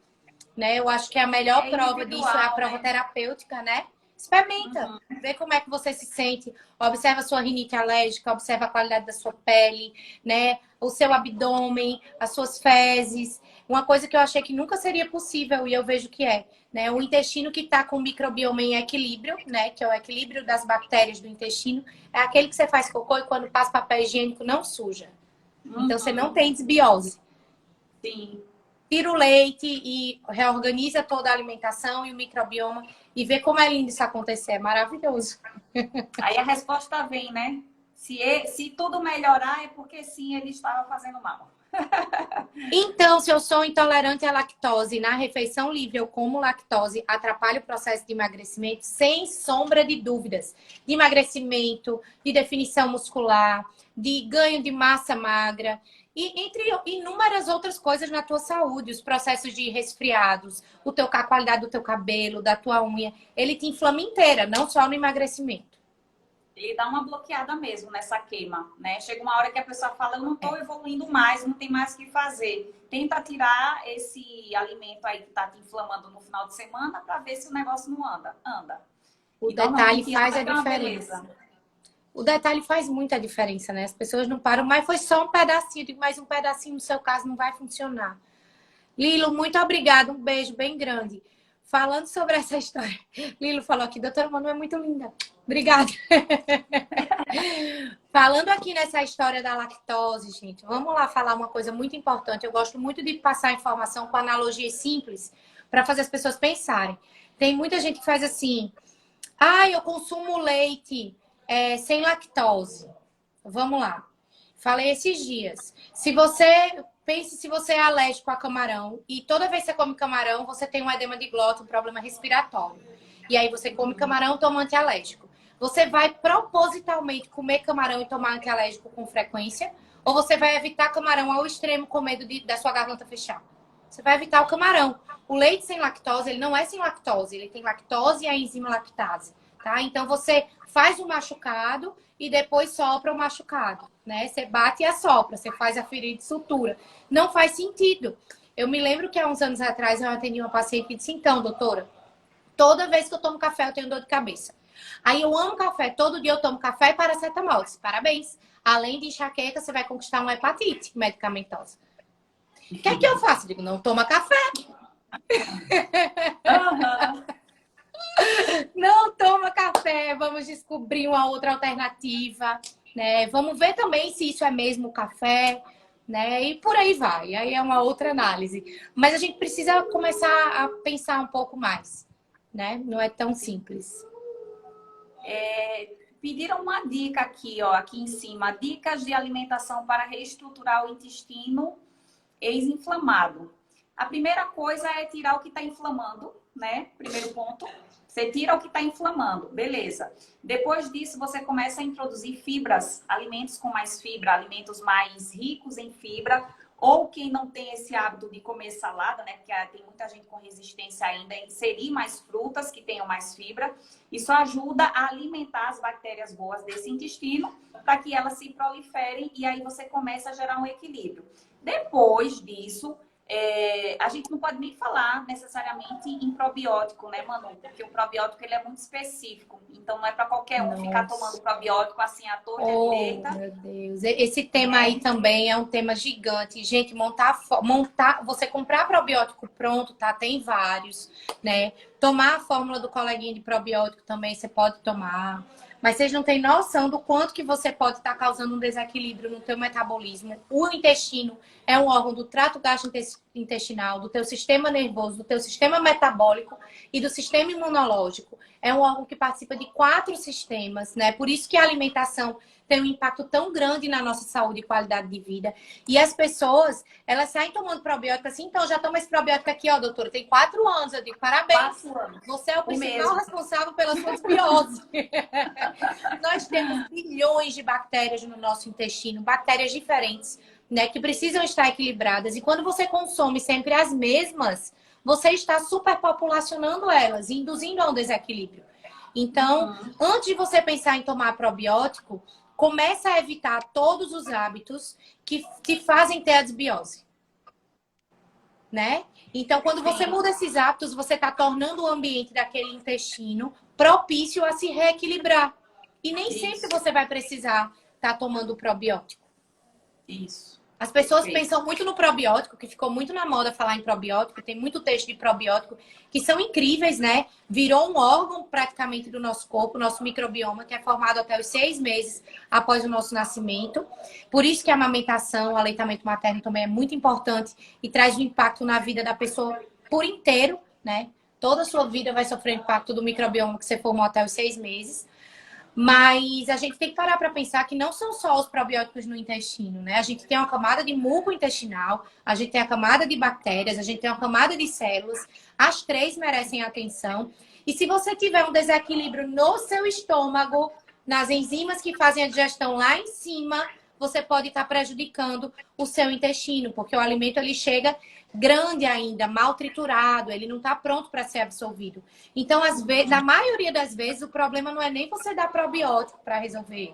Né? Eu acho que a melhor prova disso é a prova terapêutica, né? Experimenta, vê como é que você se sente, observa a sua rinite alérgica, observa a qualidade da sua pele, né? O seu abdômen, as suas fezes. Uma coisa que eu achei que nunca seria possível e eu vejo que é, né? O intestino que está com o microbioma em equilíbrio, né? Que é o equilíbrio das bactérias do intestino, é aquele que você faz cocô e quando passa papel higiênico não suja. Então você não tem desbiose. Sim. Tira o leite e reorganiza toda a alimentação e o microbioma e vê como é lindo isso acontecer. É maravilhoso. Aí a resposta vem, né? Se tudo melhorar é porque sim, ele estava fazendo mal. Então, se eu sou intolerante à lactose, na refeição livre eu como lactose, atrapalha o processo de emagrecimento, sem sombra de dúvidas. De emagrecimento, de definição muscular, de ganho de massa magra. E entre inúmeras outras coisas na tua saúde, os processos de resfriados, a qualidade do teu cabelo, da tua unha, ele te inflama inteira, não só no emagrecimento. Ele dá uma bloqueada mesmo nessa queima, né? Chega uma hora que a pessoa fala, eu não estou evoluindo mais, não tem mais o que fazer. Tenta tirar esse alimento aí que está te inflamando no final de semana para ver se o negócio não anda. Anda. O E detalhe faz a anda, que é uma diferença. beleza. O detalhe faz muita diferença, né? As pessoas não param, mas foi só um pedacinho. Digo, mas um pedacinho no seu caso não vai funcionar. Lilo, muito obrigada. Um beijo bem grande. Falando sobre essa história. Lilo falou aqui, doutora Manu é muito linda. Obrigada. Falando aqui nessa história da lactose, gente, vamos lá falar uma coisa muito importante. Eu gosto muito de passar informação com analogias simples para fazer as pessoas pensarem. Tem muita gente que faz assim, eu consumo leite sem lactose. Vamos lá. Falei esses dias. Pense se você é alérgico a camarão e toda vez que você come camarão, você tem um edema de glota, um problema respiratório. E aí você come camarão, toma antialérgico. Você vai propositalmente comer camarão e tomar antialérgico com frequência? Ou você vai evitar camarão ao extremo com medo da sua garganta fechar? Você vai evitar o camarão. O leite sem lactose, ele não é sem lactose. Ele tem lactose e a enzima lactase, tá? Então, você faz o machucado e depois sopra o machucado, né? Você bate e assopra, você faz a ferida de sutura. Não faz sentido. Eu me lembro que há uns anos atrás eu atendi uma paciente que disse, então, doutora, toda vez que eu tomo café eu tenho dor de cabeça. Aí eu amo café, todo dia eu tomo café e paracetamol. Disse, parabéns. Além de enxaqueca, você vai conquistar uma hepatite medicamentosa. O que é que eu faço? Eu digo, não toma café. Aham. Não toma café, vamos descobrir uma outra alternativa, né? Vamos ver também se isso é mesmo café, né? E por aí vai. Aí é uma outra análise. Mas a gente precisa começar a pensar um pouco mais, né? Não é tão simples. Pediram uma dica aqui, ó, aqui em cima. Dicas de alimentação para reestruturar o intestino ex-inflamado. A primeira coisa é tirar o que está inflamando, né? Primeiro ponto. Você tira o que está inflamando, beleza. Depois disso, você começa a introduzir fibras, alimentos com mais fibra, alimentos mais ricos em fibra. Ou quem não tem esse hábito de comer salada, né? Porque tem muita gente com resistência ainda, inserir mais frutas que tenham mais fibra. Isso ajuda a alimentar as bactérias boas desse intestino para que elas se proliferem e aí você começa a gerar um equilíbrio. Depois disso, a gente não pode nem falar necessariamente em probiótico, né, Manu? Porque o probiótico ele é muito específico. Então, não é para qualquer um ficar tomando probiótico assim à torta e à direita. Meu Deus. Esse tema aí também é um tema gigante. Gente, montar, você comprar probiótico pronto, tá? Tem vários, né? Tomar a fórmula do coleguinha de probiótico também, você pode tomar. Mas vocês não têm noção do quanto que você pode estar causando um desequilíbrio no teu metabolismo. O intestino é um órgão do trato gastrointestinal, do teu sistema nervoso, do teu sistema metabólico e do sistema imunológico. É um órgão que participa de 4 sistemas, né? Por isso que a alimentação tem um impacto tão grande na nossa saúde e qualidade de vida. E as pessoas, elas saem tomando probiótico assim, então já toma esse probiótico aqui, ó, doutora, tem 4 anos. Eu digo, parabéns. 4 anos. Você é o principal responsável pela sua desbiose. Nós temos bilhões de bactérias no nosso intestino, bactérias diferentes, né, que precisam estar equilibradas. E quando você consome sempre as mesmas, você está superpopulacionando elas, induzindo a um desequilíbrio. Então, antes de você pensar em tomar probiótico, começa a evitar todos os hábitos que te fazem ter a desbiose, né? Então, quando você muda esses hábitos, você está tornando o ambiente daquele intestino propício a se reequilibrar. E nem sempre você vai precisar estar tomando probiótico. Isso. As pessoas pensam muito no probiótico, que ficou muito na moda falar em probiótico, tem muito texto de probiótico, que são incríveis, né? Virou um órgão praticamente do nosso corpo, nosso microbioma, que é formado até os 6 meses após o nosso nascimento. Por isso que a amamentação, o aleitamento materno também é muito importante e traz um impacto na vida da pessoa por inteiro, né? Toda a sua vida vai sofrer impacto do microbioma que você formou até os 6 meses. Mas a gente tem que parar para pensar que não são só os probióticos no intestino, né? A gente tem uma camada de muco intestinal, a gente tem a camada de bactérias, a gente tem uma camada de células. As 3 merecem atenção. E se você tiver um desequilíbrio no seu estômago, nas enzimas que fazem a digestão lá em cima, você pode estar prejudicando o seu intestino, porque o alimento ele chega grande ainda, mal triturado, ele não está pronto para ser absorvido. Então, às vezes, na maioria das vezes, o problema não é nem você dar probiótico para resolver.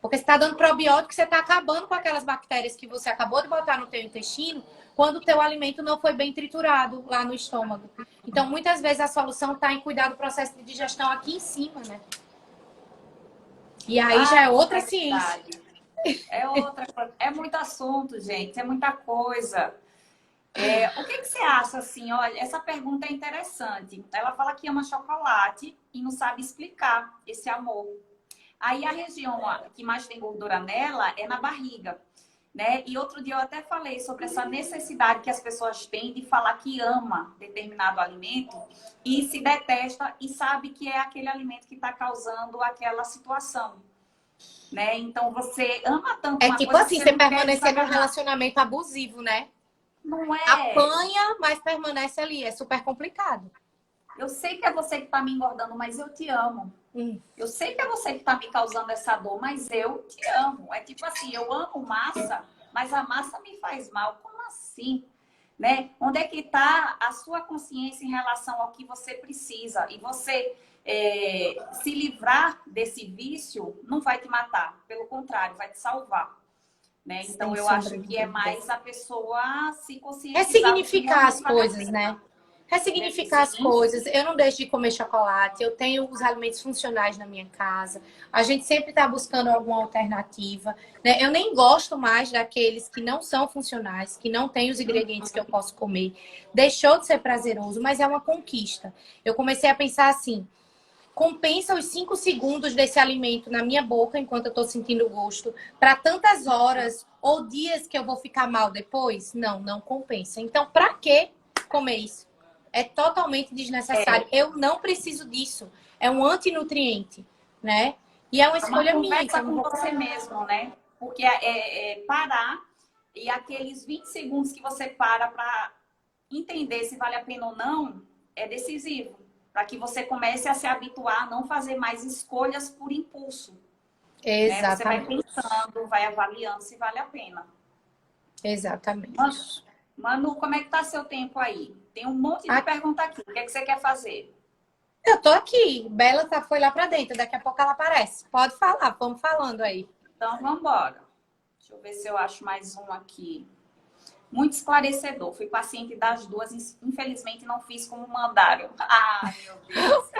Porque você está dando probiótico, você está acabando com aquelas bactérias que você acabou de botar no teu intestino, quando o teu alimento não foi bem triturado lá no estômago. Então, muitas vezes, a solução está em cuidar do processo de digestão aqui em cima, né? E aí já é outra ciência. É outra coisa. É muito assunto, gente. É muita coisa. O que você acha, assim? Olha, essa pergunta é interessante. Ela fala que ama chocolate e não sabe explicar esse amor. Aí a região que mais tem gordura nela é na barriga, né? E outro dia eu até falei sobre essa necessidade que as pessoas têm de falar que ama determinado alimento e se detesta e sabe que é aquele alimento que está causando aquela situação. Né? Então você ama tanto uma tipo coisa assim, que você não quer permanecer num desagarrar. relacionamento abusivo, né? Não é? Apanha, mas permanece ali. É super complicado. eu sei que é você que está me engordando, mas eu te amo. Eu sei que é você que está me causando essa dor, mas eu te amo. É tipo assim, eu amo massa, mas a massa me faz mal. Como assim? Né? Onde é que está a sua consciência em relação ao que você precisa? E você se livrar desse vício não vai te matar. Pelo contrário, vai te salvar. Né? Então, Sem eu sombra acho de que é dúvidas. mais a pessoa se conscientizar do que Ressignificar as realmente vale a coisas, pena. né? Ressignificar as Sim. coisas. Eu não deixo de comer chocolate. Eu tenho os alimentos funcionais na minha casa. A gente sempre está buscando alguma alternativa. Né? Eu nem gosto mais daqueles que não são funcionais, que não têm os ingredientes que eu posso comer. Deixou de ser prazeroso, mas é uma conquista. Eu comecei a pensar assim: compensa os 5 segundos desse alimento na minha boca enquanto eu estou sentindo o gosto para tantas horas ou dias que eu vou ficar mal depois? Não, não compensa. Então, para que comer isso? É totalmente desnecessário. Eu não preciso disso. É um antinutriente, né? E é uma É uma escolha minha, que conversa eu não com vou... você mesmo, né? Porque parar e aqueles 20 segundos que você para entender se vale a pena ou não é decisivo. Para que você comece a se habituar a não fazer mais escolhas por impulso. Né? Você vai Exatamente. pensando, vai avaliando se vale a pena. Exatamente. Manu, como é que tá seu tempo aí? Tem um monte de pergunta aqui. O que é que você quer fazer? Eu tô aqui. Bela foi lá para dentro. Daqui a pouco ela aparece. Pode falar. Vamos falando aí. Então, vamos embora. Deixa eu ver se eu acho mais um aqui. Muito esclarecedor. Fui paciente das duas. Infelizmente, não fiz como mandaram. Ai, meu Deus.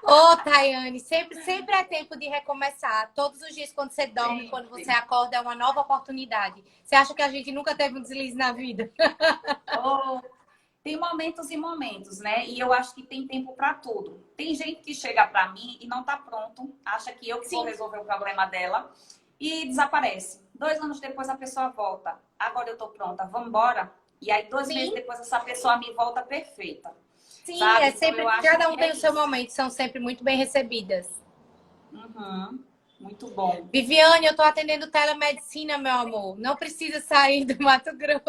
Ô, Tayane, sempre é tempo de recomeçar. Todos os dias, quando você dorme, Sempre. quando você acorda, é uma nova oportunidade. Você acha que a gente nunca teve um deslize na vida? Oh, tem momentos e momentos, né? E eu acho que tem tempo para tudo. Tem gente que chega para mim e não tá pronto, acha que eu que vou resolver o problema dela e desaparece. 2 anos depois a pessoa volta. Agora eu tô pronta, vamos embora? E aí 2 meses depois essa pessoa me volta perfeita. Sim, Sabe? é Então sempre. eu acho Cada um que é tem o seu isso. momento, são sempre muito bem recebidas. Uhum. Muito bom. Viviane, eu tô atendendo telemedicina, meu amor. Não precisa sair do Mato Grosso.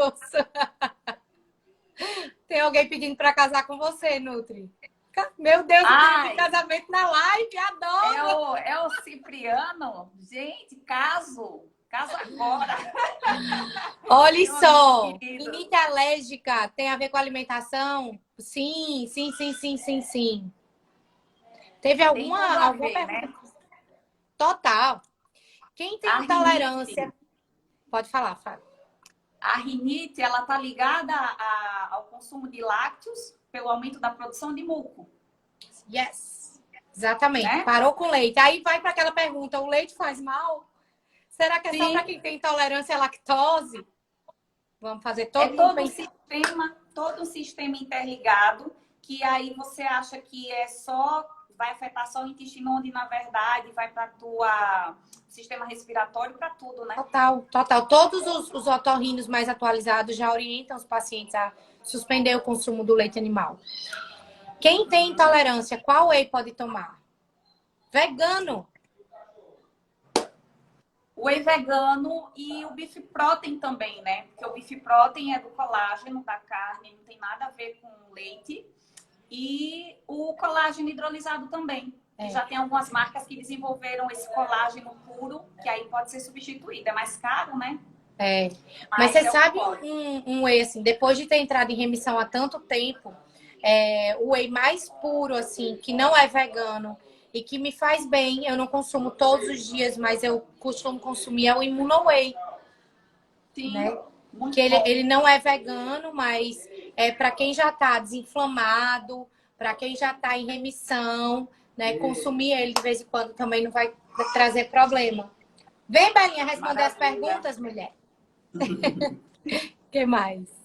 Tem alguém pedindo para casar com você, Nutri. Meu Deus, o pedido de Ai, casamento na live, adoro! é o Cipriano? Gente, caso. Caso agora. Olha Meu só, amigo querido. rinite alérgica tem a ver com alimentação? Sim, sim, sim, sim, sim, sim. Teve Tem tudo a alguma ver, né? pergunta? Total. Quem tem A intolerância? rinite, Pode falar, Fábio. a rinite, ela tá ligada ao consumo de lácteos pelo aumento da produção de muco, Yes. Exatamente. né? Parou com leite. Aí vai para aquela pergunta: o leite faz mal? Será que é só para Sim, quem tem intolerância à lactose? Vamos fazer é todo mundo pensar. todo um sistema interligado, que aí você acha que vai afetar só o intestino, onde na verdade vai para tua sistema respiratório, para tudo, né? Total, total. Todos os otorrinos mais atualizados já orientam os pacientes a suspender o consumo do leite animal. Quem tem intolerância, qual whey pode tomar? Vegano. O whey vegano e o beef protein também, né? Porque o beef protein é do colágeno da carne, não tem nada a ver com leite. E o colágeno hidrolisado também. Já tem algumas marcas que desenvolveram esse colágeno puro, que aí pode ser substituído. É mais caro, né? É. Mas você é sabe um whey, assim, depois de ter entrado em remissão há tanto tempo, o whey mais puro, assim, que não é vegano e que me faz bem, eu não consumo todos os dias, mas eu costumo consumir, é o Immuno Whey. Sim, Né? muito Que bom. ele não é vegano, mas é para quem já está desinflamado, para quem já está em remissão, né? Consumir ele de vez em quando também não vai trazer problema. Vem, Belinha, responder as perguntas, mulher. O que mais?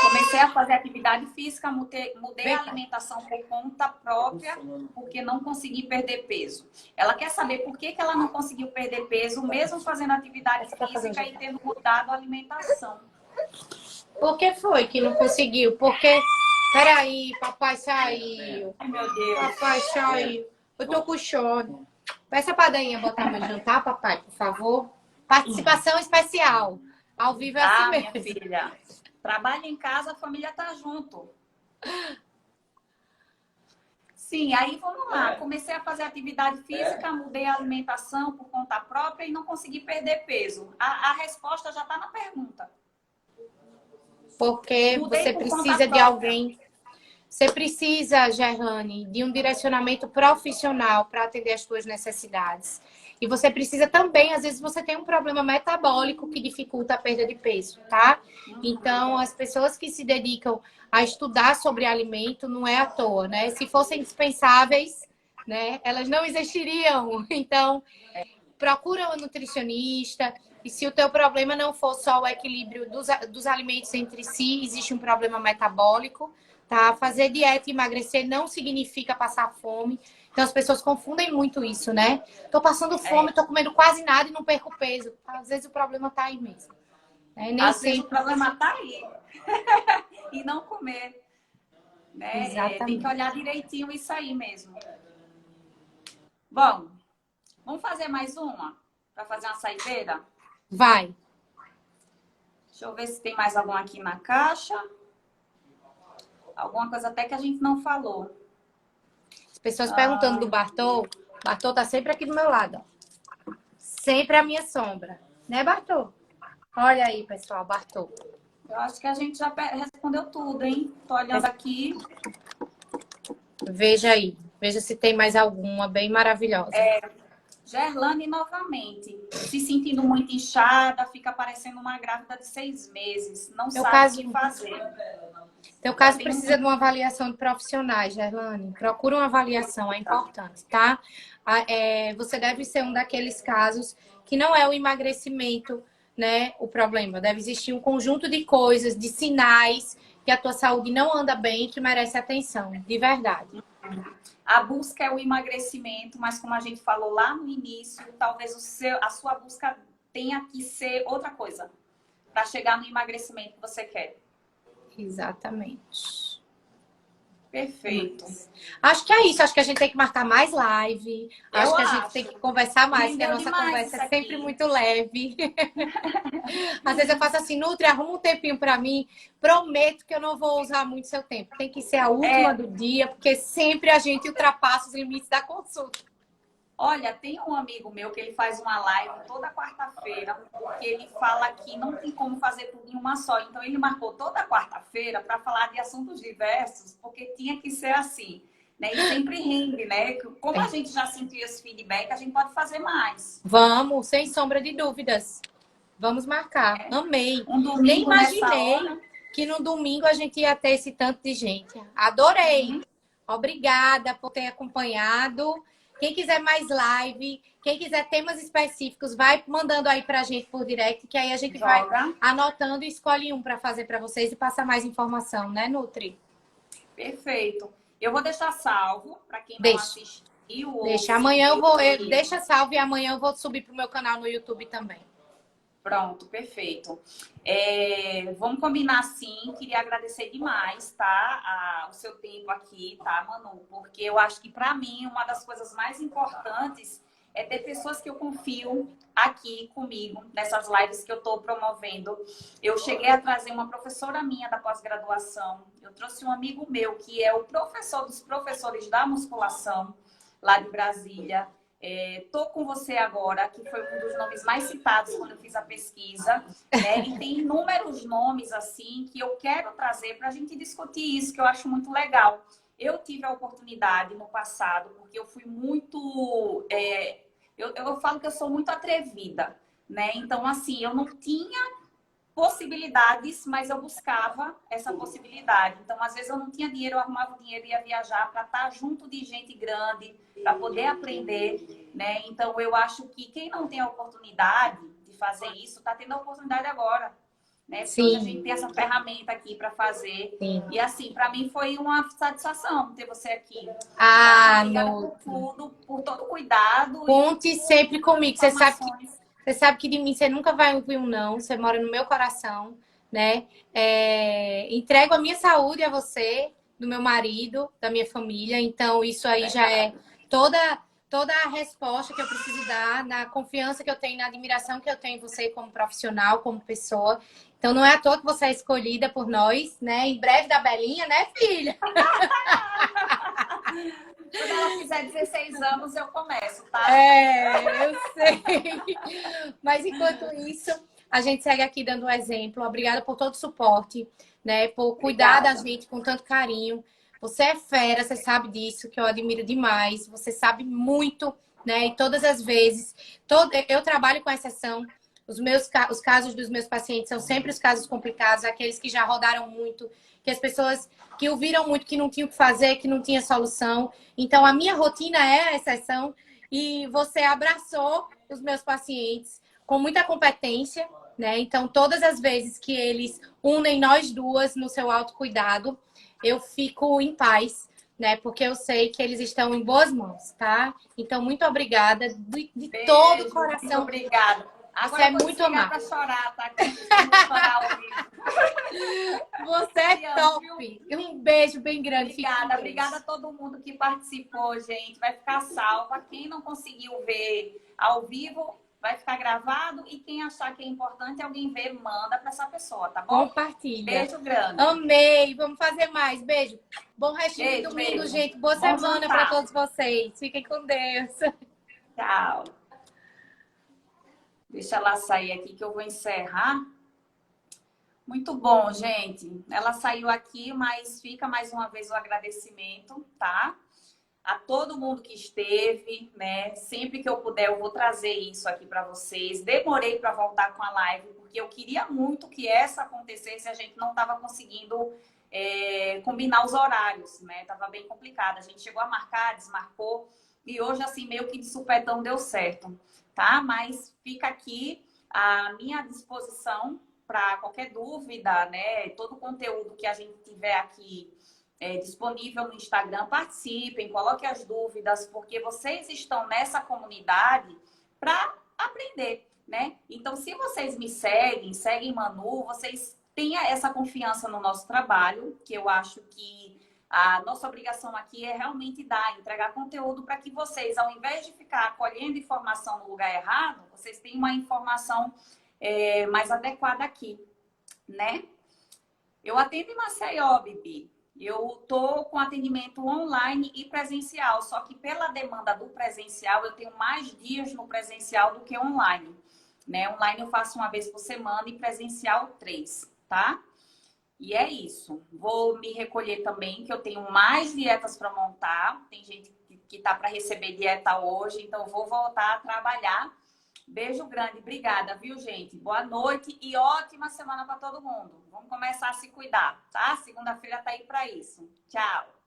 Comecei a fazer atividade física, mudei Vem, a alimentação por conta própria, porque não consegui perder peso. Ela quer saber por que ela não conseguiu perder peso, mesmo fazendo atividade física e tendo mudado a alimentação. Por que foi que não conseguiu? Porque... Peraí, papai saiu. Ai, meu Deus. Papai saiu. Eu tô com sono. Peça pra Dainha botar meu jantar, papai, por favor. Participação especial. Ao vivo é assim mesmo. Minha filha. Trabalha em casa, a família tá junto. Sim, aí vamos lá. Comecei a fazer atividade física, mudei a alimentação por conta própria e não consegui perder peso. A resposta já está na pergunta. Porque Mudei você por conta precisa de própria. alguém. Você precisa, Gerlane, de um direcionamento profissional para atender as suas necessidades. E você precisa também, às vezes, você tem um problema metabólico que dificulta a perda de peso, tá? Então, as pessoas que se dedicam a estudar sobre alimento não é à toa, né? Se fossem dispensáveis, né, elas não existiriam. Então, procura um nutricionista. E se o teu problema não for só o equilíbrio dos alimentos entre si, existe um problema metabólico, tá? Fazer dieta e emagrecer não significa passar fome. Então as pessoas confundem muito isso, né? Tô passando fome, tô comendo quase nada e não perco peso. Às vezes o problema tá aí mesmo. Nem Às vezes o sempre. problema tá aí. E não comer. Né? Exatamente. Tem que olhar direitinho isso aí mesmo. Bom, vamos fazer mais uma? Para fazer uma saideira? Vai. Deixa eu ver se tem mais algum aqui na caixa. Alguma coisa até que a gente não falou. As pessoas perguntando do Bartô. Bartô tá sempre aqui do meu lado, ó. Sempre a minha sombra. Né, Bartô? Olha aí, pessoal, Bartô. Eu acho que a gente já respondeu tudo, hein? Tô olhando aqui. Veja aí. Veja se tem mais alguma bem maravilhosa. Gerlane novamente. Se sentindo muito inchada, fica parecendo uma grávida de 6 meses. Não sabe o que fazer. Teu caso precisa de uma avaliação de profissionais, Gerlane. Procura uma avaliação, é importante, tá? Você deve ser um daqueles casos que não é o emagrecimento, né, o problema. Deve existir um conjunto de coisas, de sinais que a tua saúde não anda bem e que merece atenção, de verdade. A busca é o emagrecimento, mas como a gente falou lá no início, talvez a sua busca tenha que ser outra coisa para chegar no emagrecimento que você quer. Exatamente. Perfeito. Acho que é isso. Acho que a gente tem que marcar mais live. Acho que a gente tem que conversar mais, porque a nossa conversa é sempre muito leve. Às vezes eu faço assim, Nutri, arruma um tempinho para mim. Prometo que eu não vou usar muito seu tempo. Tem que ser a última do dia, porque sempre a gente ultrapassa os limites da consulta. Olha, tem um amigo meu que ele faz uma live toda quarta-feira, porque ele fala que não tem como fazer tudo em uma só. Então, ele marcou toda quarta-feira para falar de assuntos diversos, porque tinha que ser assim, né? E sempre rende, né? Como a gente já sentiu esse feedback, a gente pode fazer mais. Vamos, sem sombra de dúvidas. Vamos marcar. Amei. Nem imaginei que no domingo a gente ia ter esse tanto de gente. Adorei. Obrigada por ter acompanhado. Quem quiser mais live, quem quiser temas específicos, vai mandando aí pra gente por direct, que aí a gente vai anotando e escolhe um para fazer para vocês e passar mais informação, né, Nutri? Perfeito. Eu vou deixar salvo para quem não assistiu. Deixa. Amanhã eu vou... Deixa salvo e amanhã eu vou subir pro meu canal no YouTube também. Pronto, perfeito. Vamos combinar sim. Queria agradecer demais, tá? O seu tempo aqui, tá, Manu? Porque eu acho que, para mim, uma das coisas mais importantes é ter pessoas que eu confio aqui comigo, nessas lives que eu estou promovendo. Eu cheguei a trazer uma professora minha da pós-graduação. Eu trouxe um amigo meu, que é o professor dos professores da musculação, lá de Brasília. Tô com você agora, que foi um dos nomes mais citados quando eu fiz a pesquisa, né? E tem inúmeros nomes assim que eu quero trazer para a gente discutir isso, que eu acho muito legal. Eu tive a oportunidade no passado, porque eu fui muito... eu falo que eu sou muito atrevida, né? Então, assim, eu não tinha possibilidades, mas eu buscava essa possibilidade. Então, às vezes eu não tinha dinheiro, eu arrumava o dinheiro e ia viajar para estar junto de gente grande, para poder aprender, né? Então, eu acho que quem não tem a oportunidade de fazer isso, está tendo a oportunidade agora, né? Porque hoje a gente tem essa ferramenta aqui para fazer. Sim. E assim, para mim foi uma satisfação ter você aqui. Obrigada por todo o cuidado. Conte sempre comigo. Você sabe que de mim você nunca vai ouvir um não. Você mora no meu coração, né? Entrego a minha saúde a você, do meu marido, da minha família. Então, isso aí já é toda a resposta que eu preciso dar, na confiança que eu tenho, na admiração que eu tenho em você como profissional, como pessoa. Então, não é à toa que você é escolhida por nós, né? Em breve da Belinha, né, filha? Quando ela fizer 16 anos, eu começo, tá? Eu sei. Mas enquanto isso, a gente segue aqui dando um exemplo. Obrigada por todo o suporte, né? Por cuidar da Obrigada. gente com tanto carinho. Você é fera, você sabe disso, que eu admiro demais. Você sabe muito, né? E todas as vezes. Eu trabalho com exceção. Os casos dos meus pacientes são sempre os casos complicados, aqueles que já rodaram muito, que as pessoas que ouviram muito, que não tinham o que fazer, que não tinha solução. Então, a minha rotina é a exceção e você abraçou os meus pacientes com muita competência, né? Então, todas as vezes que eles unem nós duas no seu autocuidado, eu fico em paz, né? Porque eu sei que eles estão em boas mãos, tá? Então, muito obrigada de todo o Beijo, muito coração. obrigada. Você Agora é eu vou muito desligar amado. para chorar, tá? Que eu costumo chorar ao vivo. Você é top. Um beijo bem grande. Obrigada, obrigada a todo mundo que participou, gente. Vai ficar salva. Quem não conseguiu ver ao vivo, vai ficar gravado. E quem achar que é importante alguém ver, manda para essa pessoa, tá bom? Compartilha. Beijo grande. Amei. Vamos fazer mais. Beijo. Bom restinho de Beijo, domingo, beijo. gente. Boa Bom semana para jantar. todos vocês. Fiquem com Deus. Tchau. Deixa ela sair aqui que eu vou encerrar. Muito bom, gente. Ela saiu aqui, mas fica mais uma vez o agradecimento, tá? A todo mundo que esteve, né? Sempre que eu puder, eu vou trazer isso aqui para vocês. Demorei para voltar com a live, porque eu queria muito que essa acontecesse, a gente não estava conseguindo combinar os horários, né? Tava bem complicado. A gente chegou a marcar, desmarcou, e hoje, assim, meio que de supetão deu certo, tá? Mas fica aqui à minha disposição para qualquer dúvida, né? Todo o conteúdo que a gente tiver aqui disponível no Instagram, participem, coloquem as dúvidas, porque vocês estão nessa comunidade para aprender, né? Então, se vocês me seguem Manu, vocês tenham essa confiança no nosso trabalho, que eu acho que a nossa obrigação aqui é realmente entregar conteúdo para que vocês, ao invés de ficar colhendo informação no lugar errado, vocês tenham uma informação mais adequada aqui, né? Eu atendo em Maceió, Bibi. Eu tô com atendimento online e presencial, só que pela demanda do presencial, eu tenho mais dias no presencial do que online, né? Online eu faço uma vez por semana e presencial 3, tá? E é isso. Vou me recolher também, que eu tenho mais dietas para montar. Tem gente que tá para receber dieta hoje, então vou voltar a trabalhar. Beijo grande, obrigada, viu, gente? Boa noite e ótima semana para todo mundo. Vamos começar a se cuidar, tá? Segunda-feira tá aí para isso. Tchau.